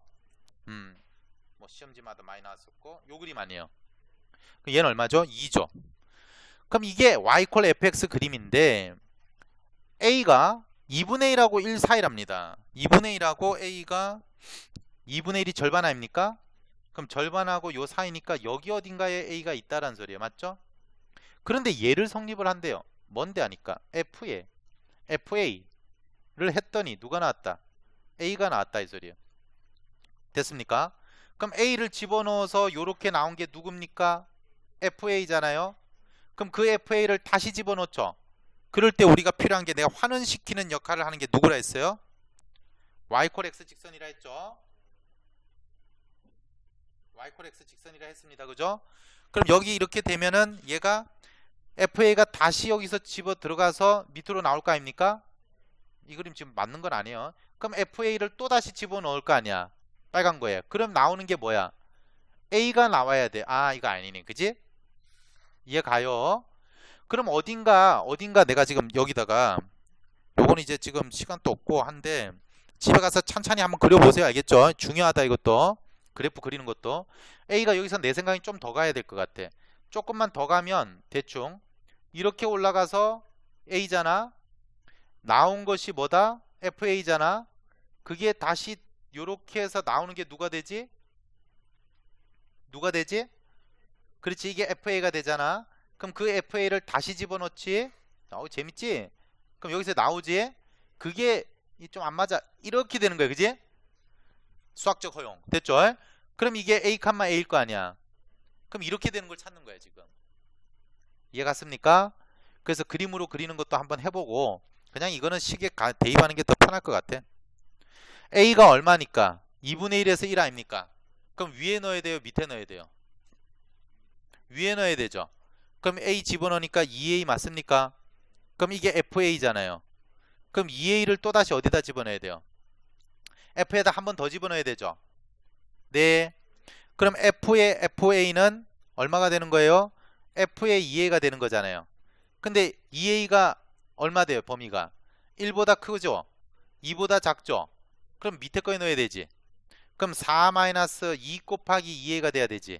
[SPEAKER 1] 뭐 시험지마다 많이 나왔었고 요 그림 아니에요. 얘는 얼마죠? 2죠. 그럼 이게 y 콜 fx 그림인데 a가 2분의 1하고 1 사이랍니다. 2분의 1하고 a가 2분의 1이 절반 아닙니까? 그럼 절반하고 요 사이니까 여기 어딘가에 a가 있다라는 소리예요. 맞죠? 그런데 얘를 성립을 한대요. 뭔데 하니까 f에 fa를 했더니 누가 나왔다? a가 나왔다 이 소리예요. 됐습니까? 그럼 a를 집어넣어서 요렇게 나온 게 누굽니까? fa잖아요. 그럼 그 fa를 다시 집어넣죠. 그럴 때 우리가 필요한 게 내가 환원시키는 역할을 하는 게 누구라 했어요? y 콜 x 직선이라 했죠. y 콜 x 직선이라 했습니다. 그죠? 그럼 여기 이렇게 되면은 얘가 fa가 다시 여기서 집어 들어가서 밑으로 나올 거 아닙니까? 이 그림 지금 맞는 건 아니에요. 그럼 fa를 또 다시 집어 넣을 거 아니야. 빨간 거예요. 그럼 나오는 게 뭐야? a가 나와야 돼. 아, 이거 아니네. 그지? 이해 가요? 그럼 어딘가 내가 지금 여기다가 요건 이제 지금 시간도 없고 한데 집에 가서 천천히 한번 그려보세요. 알겠죠? 중요하다 이것도. 그래프 그리는 것도. A가 여기서 내 생각이 좀 더 가야 될 것 같아. 조금만 더 가면 대충 이렇게 올라가서 A잖아. 나온 것이 뭐다? FA잖아. 그게 다시 요렇게 해서 나오는 게 누가 되지? 누가 되지? 그렇지, 이게 FA가 되잖아. 그럼 그 FA를 다시 집어넣지. 재밌지? 그럼 여기서 나오지. 그게 좀 안 맞아. 이렇게 되는 거야. 그지? 수학적 허용. 됐죠? 그럼 이게 A, A일 거 아니야. 그럼 이렇게 되는 걸 찾는 거야 지금. 이해 갔습니까? 그래서 그림으로 그리는 것도 한번 해보고 그냥 이거는 식에 대입하는 게 더 편할 것 같아. A가 얼마니까? 2분의 1에서 1 아닙니까? 그럼 위에 넣어야 돼요? 밑에 넣어야 돼요? 위에 넣어야 되죠. 그럼 A 집어넣으니까 2A 맞습니까? 그럼 이게 FA잖아요. 그럼 2A를 또다시 어디다 집어넣어야 돼요? F에다 한 번 더 집어넣어야 되죠. 네. 그럼 F의 FA는 얼마가 되는 거예요? F의 2A가 되는 거잖아요. 근데 2A가 얼마 돼요? 범위가 1보다 크죠? 2보다 작죠? 그럼 밑에 거에 넣어야 되지. 그럼 4-2 곱하기 2A가 돼야 되지.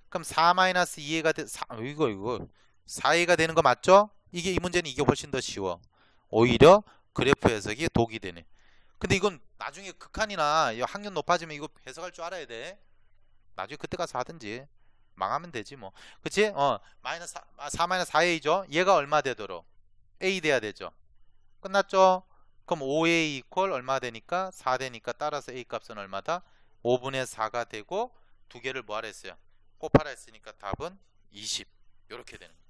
[SPEAKER 1] 그럼 4-2A가 돼, 이거 4A가 되는 거 맞죠? 이 문제는 이게 훨씬 더 쉬워. 오히려 그래프 해석이 독이 되네. 근데 이건 나중에 극한이나 학년 높아지면 이거 해석할 줄 알아야 돼. 나중에 그때 가서 하든지 망하면 되지 뭐. 그치? 마이너스 4-4a죠. 얘가 얼마 되도록? a 돼야 되죠. 끝났죠? 그럼 5a 이퀄 얼마 되니까? 4 되니까 따라서 a 값은 얼마다? 5분의 4가 되고 두 개를 뭐 하라 했어요? 곱하라 했으니까 답은 20. 이렇게 되는 거예요.